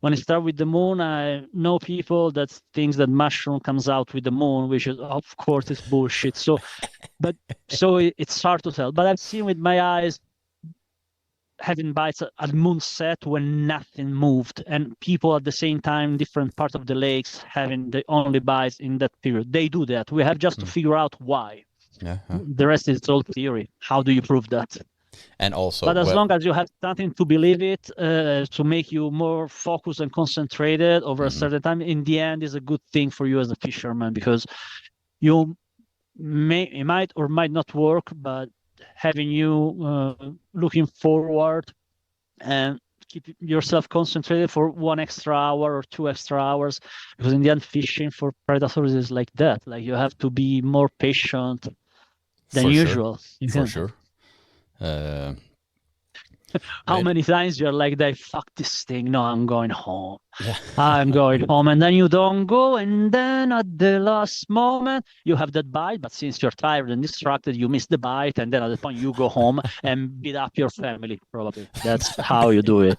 when you start with the moon, I know people that thinks that mushroom comes out with the moon, which is, of course, is bullshit. So it's hard to tell. But I've seen with my eyes having bites at moonset when nothing moved, and people at the same time, different parts of the lakes, having the only bites in that period. They do that. We have just to figure out why. The rest is all theory. How do you prove that? And also, but as long as you have something to believe it, to make you more focused and concentrated over a certain time, in the end is a good thing for you as a fisherman, because it might or might not work, but having you looking forward and keep yourself concentrated for 1 extra hour or 2 extra hours, because in the end fishing for predators is like that. Like, you have to be more patient than usual. For sure. How many times you're like, they fuck this thing, no, I'm going home. I'm going home, and then you don't go, and then at the last moment you have that bite, but since you're tired and distracted, you miss the bite, and then at the point you go home and beat up your family, probably. That's how you do it.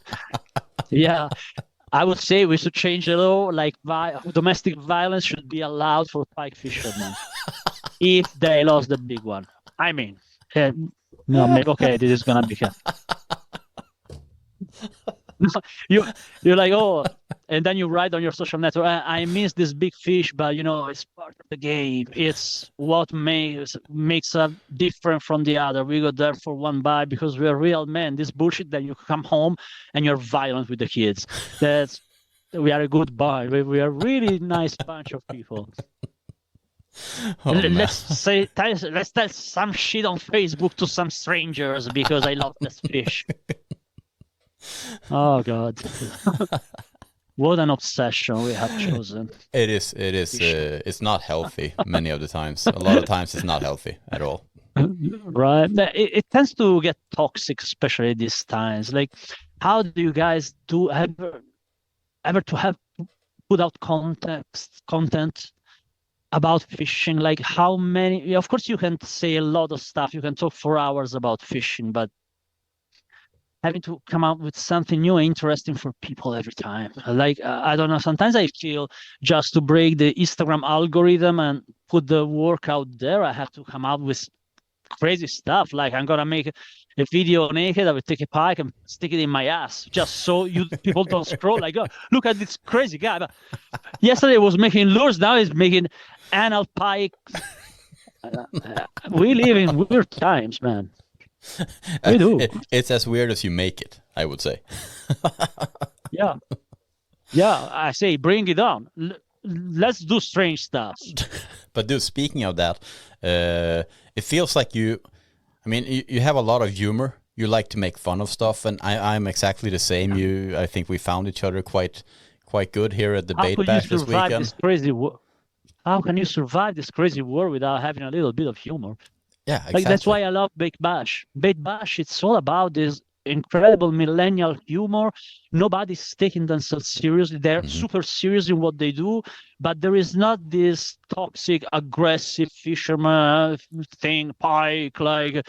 Yeah, I would say we should change the law, like domestic violence should be allowed for pike fishermen if they lost the big one. I mean, no, maybe, okay, this is gonna be you're like, oh, and then you write on your social network, I miss this big fish, but it's part of the game. It's what makes us different from the other. We got there for one bite because we're real men. This bullshit that you come home and you're violent with the kids. We are a good bunch. We are a really nice bunch of people. Let's tell some shit on Facebook to some strangers because I love this fish. Oh God. What an obsession we have chosen. It is. It's not healthy many of the times. A lot of times it's not healthy at all. Right. It tends to get toxic, especially these times. Like, how do you guys do ever to have put out content about fishing? Like, how many? Of course, you can say a lot of stuff. You can talk for hours about fishing, but having to come up with something new and interesting for people every time. Like, I don't know, sometimes I feel just to break the Instagram algorithm and put the work out there, I have to come up with crazy stuff. Like, I'm gonna make a video naked, I will take a pike and stick it in my ass just so you people don't scroll like, oh, look at this crazy guy. But yesterday I was making lures, now he's making anal pike. We live in weird times, man. We do. It's as weird as you make it, I would say. Yeah. I say bring it on. Let's do strange stuff. But dude, speaking of that, it feels like you have a lot of humor. You like to make fun of stuff, and I'm exactly the same. I think we found each other quite good here at the Bait Bash this weekend. How can you survive this crazy war without having a little bit of humor? Yeah, exactly. Like, that's why I love Bait Bash. Bait Bash, it's all about this incredible millennial humor. Nobody's taking themselves seriously. They're super serious in what they do, but there is not this toxic, aggressive fisherman thing, pike, like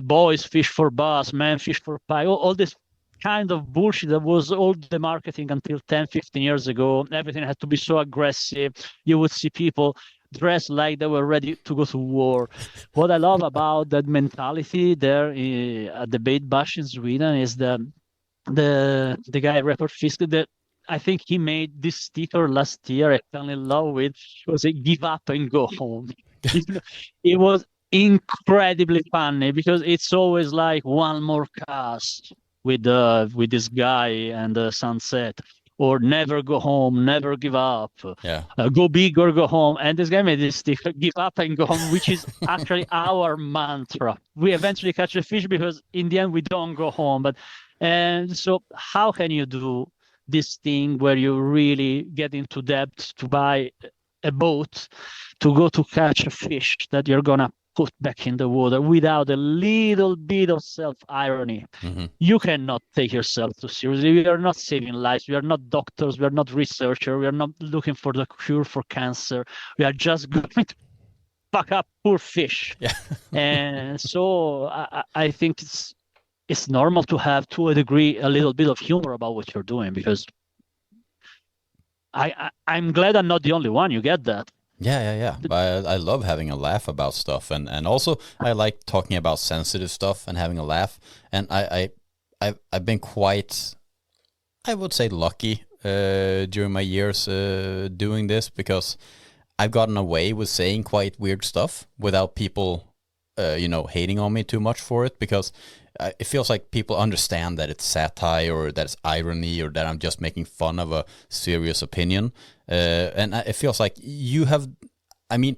boys fish for bass, men fish for pike, all this kind of bullshit that was all the marketing until 10, 15 years ago. Everything had to be so aggressive. You would see people dressed like they were ready to go to war. What I love about that mentality there at the Bait Bash in Sweden is the guy Report Fisk that I think he made this sticker last year. I fell in love with. It was a give up and go home. It was incredibly funny because it's always like one more cast with this guy and the sunset, or never go home, never give up, go big or go home. And this guy made this sticker, give up and go home, which is actually our mantra. We eventually catch a fish because in the end we don't go home. And so how can you do this thing where you really get into debt to buy a boat to go to catch a fish that you're gonna put back in the water without a little bit of self-irony? You cannot take yourself too seriously. We are not saving lives. We are not doctors. We are not researchers. We are not looking for the cure for cancer. We are just going to fuck up poor fish. Yeah. And so I think it's normal to have, to a degree, a little bit of humor about what you're doing, because I'm glad I'm not the only one. You get that? Yeah. I love having a laugh about stuff, and also I like talking about sensitive stuff and having a laugh. And I've been quite, I would say, lucky during my years doing this, because I've gotten away with saying quite weird stuff without people, hating on me too much for it, because it feels like people understand that it's satire or that it's irony or that I'm just making fun of a serious opinion. And it feels like you have,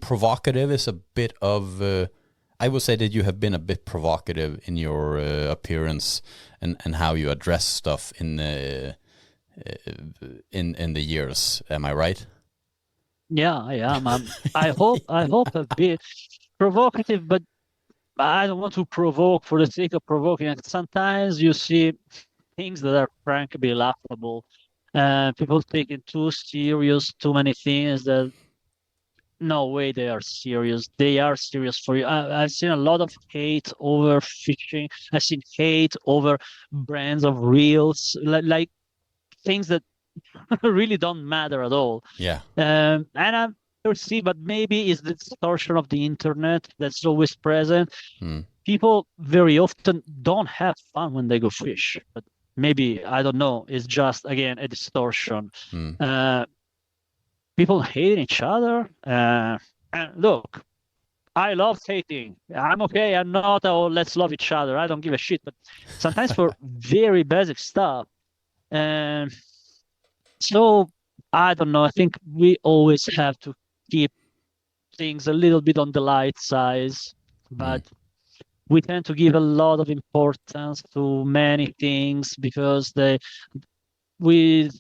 provocative is a bit of, I would say that you have been a bit provocative in your appearance and how you address stuff in the years. Am I right? Yeah, I am. I hope a bit provocative, but I don't want to provoke for the sake of provoking. Sometimes you see things that are frankly laughable. People take it too serious, too many things that no way they are serious. They are serious for you. I've seen a lot of hate over fishing. I've seen hate over brands of reels, like things that really don't matter at all. Yeah. And I perceive, but maybe it's the distortion of the internet that's always present. People very often don't have fun when they go fish, but maybe, I don't know, it's just, again, a distortion. People hating each other. And look, I love hating. I'm okay. I'm not, oh, let's love each other. I don't give a shit. But sometimes for very basic stuff. And so, I don't know. I think we always have to keep things a little bit on the light side. But we tend to give a lot of importance to many things because we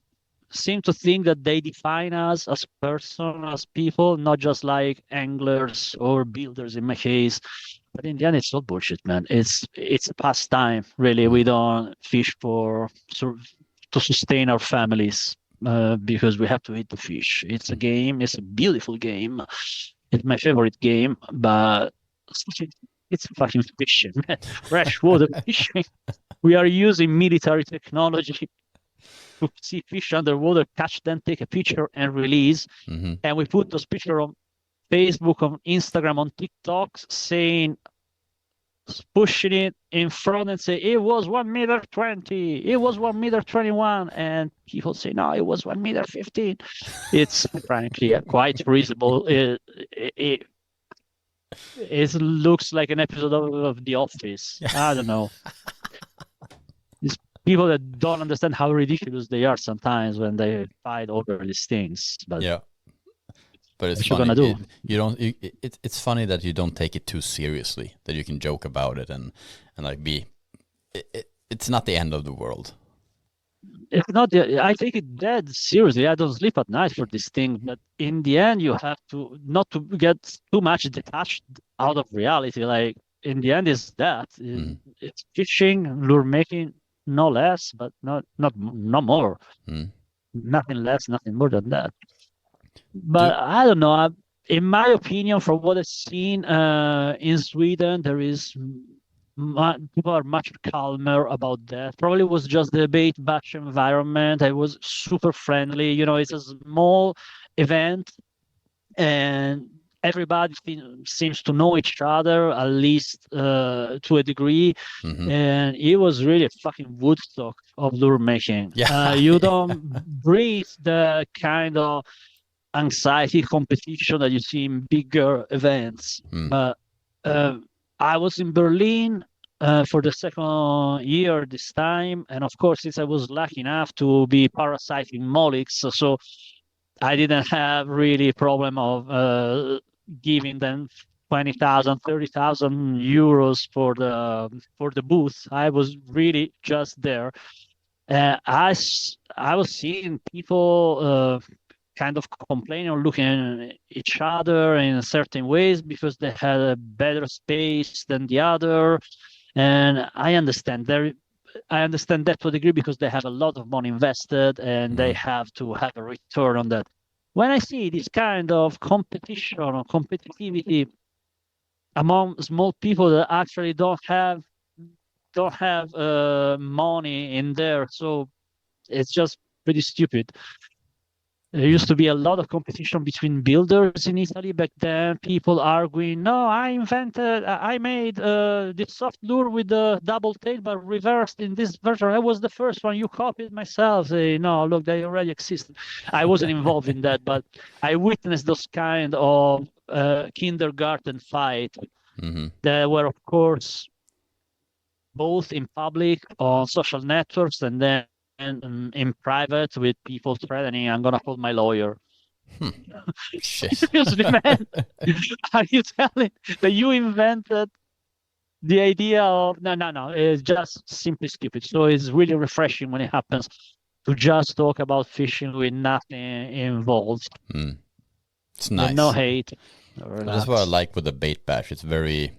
seem to think that they define us as person, as people, not just like anglers or builders in my case. But in the end, it's all bullshit, man. It's a pastime, really. We don't fish to sustain our families because we have to eat the fish. It's a game. It's a beautiful game. It's my favorite game, but it's fucking fishing, man. Freshwater fishing. We are using military technology to see fish underwater, catch them, take a picture, and release. And we put those pictures on Facebook, on Instagram, on TikTok, saying, pushing it in front and say, it was 1 meter 20, it was 1 meter 21. And people say, no, it was 1 meter 15. It's frankly quite reasonable. It looks like an episode of The Office. I don't know. These people that don't understand how ridiculous they are sometimes when they fight over these things. But yeah, but it's what you funny. gonna do? It's funny that you don't take it too seriously. That you can joke about it and like be. It's not the end of the world. It's not. I take it dead seriously. I don't sleep at night for this thing. But in the end, you have to not to get too much detached out of reality. Like in the end, is that it's fishing, lure making, no less, but no more. Nothing less, nothing more than that. But I don't know. In my opinion, from what I've seen in Sweden, there is people are much calmer about that. Probably was just the bait batch environment. I was super friendly. You know, it's a small event, and everybody seems to know each other, at least to a degree. And it was really a fucking Woodstock of lure making. You don't breathe the kind of anxiety competition that you see in bigger events. I was in Berlin for the second year this time, and of course, since I was lucky enough to be parasiting mollusks, so I didn't have really a problem of giving them 20,000, 30,000 euros for the booth. I was really just there. I was seeing people kind of complaining or looking at each other in certain ways because they had a better space than the other. And I understand that to a degree because they have a lot of money invested and they have to have a return on that. When I see this kind of competition or competitivity among small people that actually don't have money in there, so it's just pretty stupid. There used to be a lot of competition between builders in Italy back then. People arguing, no, I made this soft lure with the double tail, but reversed in this version. I was the first one. You copied myself. Say, no, look, they already existed. I wasn't involved in that, but I witnessed those kind of kindergarten fight that were, of course, both in public on social networks and then in private with people threatening, I'm gonna call my lawyer. Seriously, man, are you telling that you invented the idea of no? It's just simply stupid. So it's really refreshing when it happens to just talk about fishing with nothing involved. It's nice. No hate. That's what I like with the bait bash. It's very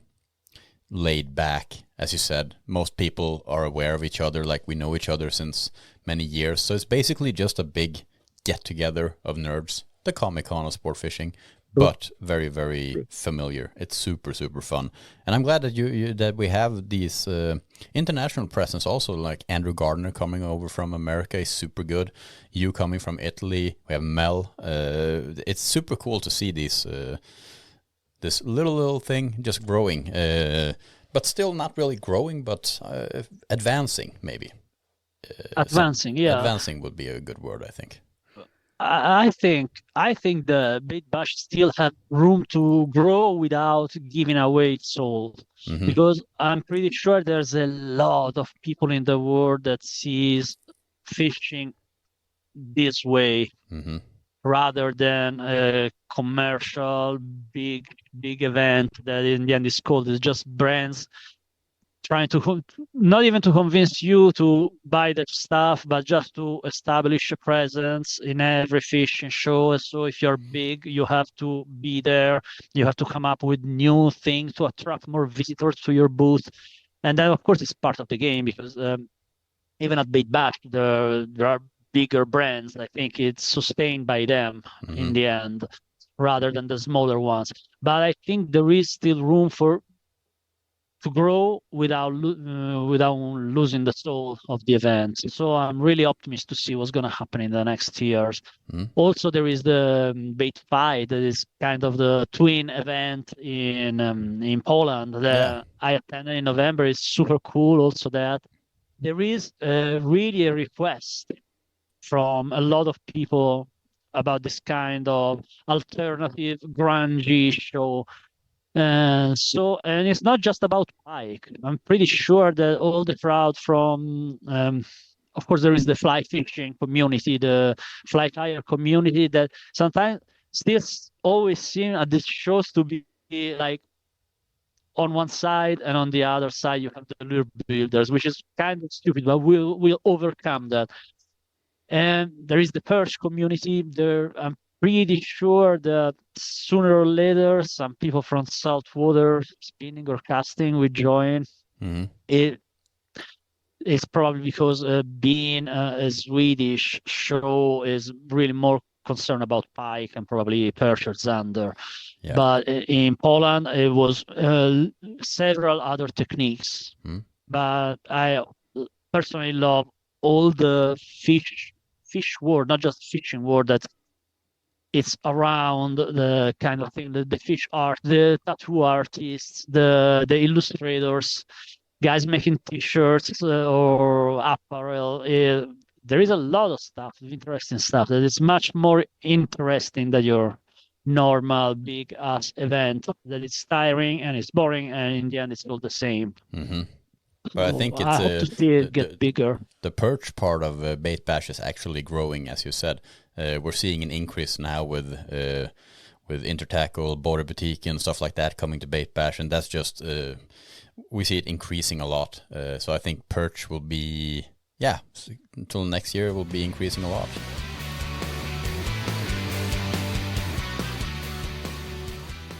laid back. As you said, most people are aware of each other, like we know each other since many years. So it's basically just a big get-together of nerds, the Comic-Con of sport fishing, but very, very familiar. It's super, super fun. And I'm glad that that we have these international presence also, like Andrew Gardner coming over from America is super good. You coming from Italy. We have Mel. It's super cool to see these this little thing just growing. But still not really growing, but advancing, maybe. Advancing, yeah. Advancing would be a good word, I think. I think the bait bash still have room to grow without giving away its soul. Because I'm pretty sure there's a lot of people in the world that sees fishing this way. Rather than a commercial big event that in the end is called. It's just brands trying to not even to convince you to buy that stuff, but just to establish a presence in every fishing show. So if you're big, you have to be there. You have to come up with new things to attract more visitors to your booth. And then, of course, it's part of the game because even at Bait Bash, there are bigger brands. I think it's sustained by them in the end, rather than the smaller ones. But I think there is still room to grow without losing the soul of the event. So I'm really optimistic to see what's going to happen in the next years. Also, there is the Bait Fight, that is kind of the twin event in Poland that I attended in November. It's super cool. Also, that there is really a request from a lot of people about this kind of alternative grungy show. And it's not just about pike. I'm pretty sure that all the crowd from, of course, there is the fly fishing community, the fly tire community that sometimes still always seem at these shows to be like on one side, and on the other side you have the lure builders, which is kind of stupid, but we'll overcome that. And there is the perch community. I'm pretty sure that sooner or later some people from saltwater spinning or casting will join. It's probably because being a Swedish show is really more concerned about pike and probably perch or zander. But in Poland it was several other techniques. But I personally love all the fish world, not just fishing world, that it's around the kind of thing, the fish art, the tattoo artists, the illustrators, guys making t-shirts or apparel. There is a lot of stuff, interesting stuff, that is much more interesting than your normal big ass event, that it's tiring and it's boring, and in the end it's all the same. But I think I hope to see it get bigger. The perch part of Bait Bash is actually growing, as you said. We're seeing an increase now with Intertackle, Border Boutique, and stuff like that coming to Bait Bash, and that's just we see it increasing a lot. So I think perch will be until next year it will be increasing a lot.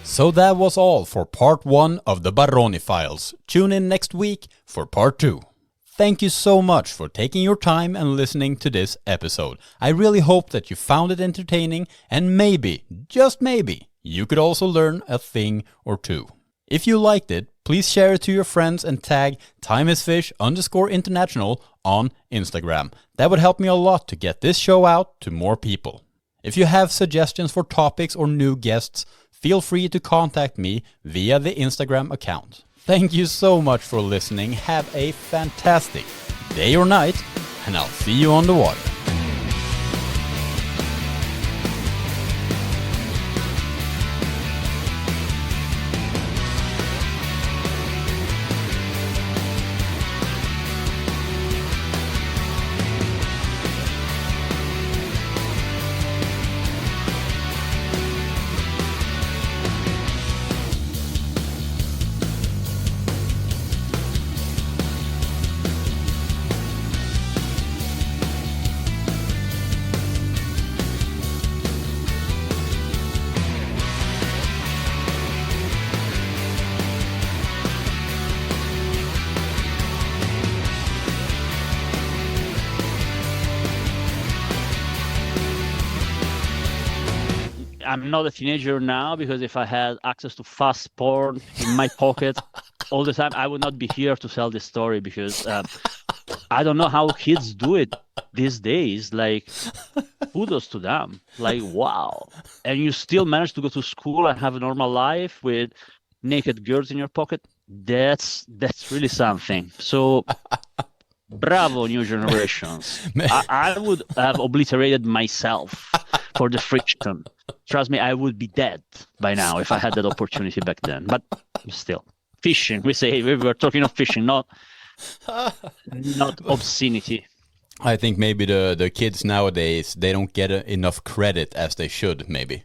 So that was all for part 1 of the Baroni files. Tune in next week for part 2. Thank you so much for taking your time and listening to this episode. I really hope that you found it entertaining, and maybe, just maybe, you could also learn a thing or two. If you liked it, please share it to your friends and tag timeisfish_international on Instagram. That would help me a lot to get this show out to more people. If you have suggestions for topics or new guests, feel free to contact me via the Instagram account. Thank you so much for listening. Have a fantastic day or night, and I'll see you on the water. I'm not a teenager now, because if I had access to fast porn in my pocket all the time, I would not be here to tell this story, because I don't know how kids do it these days. Like, kudos to them. Like, wow. And you still manage to go to school and have a normal life with naked girls in your pocket. That's really something. So bravo, new generations. I would have obliterated myself for the friction. Trust me, I would be dead by now if I had that opportunity back then. But still, fishing. We were talking of fishing, not obscenity. I think maybe the kids nowadays, they don't get enough credit as they should, maybe.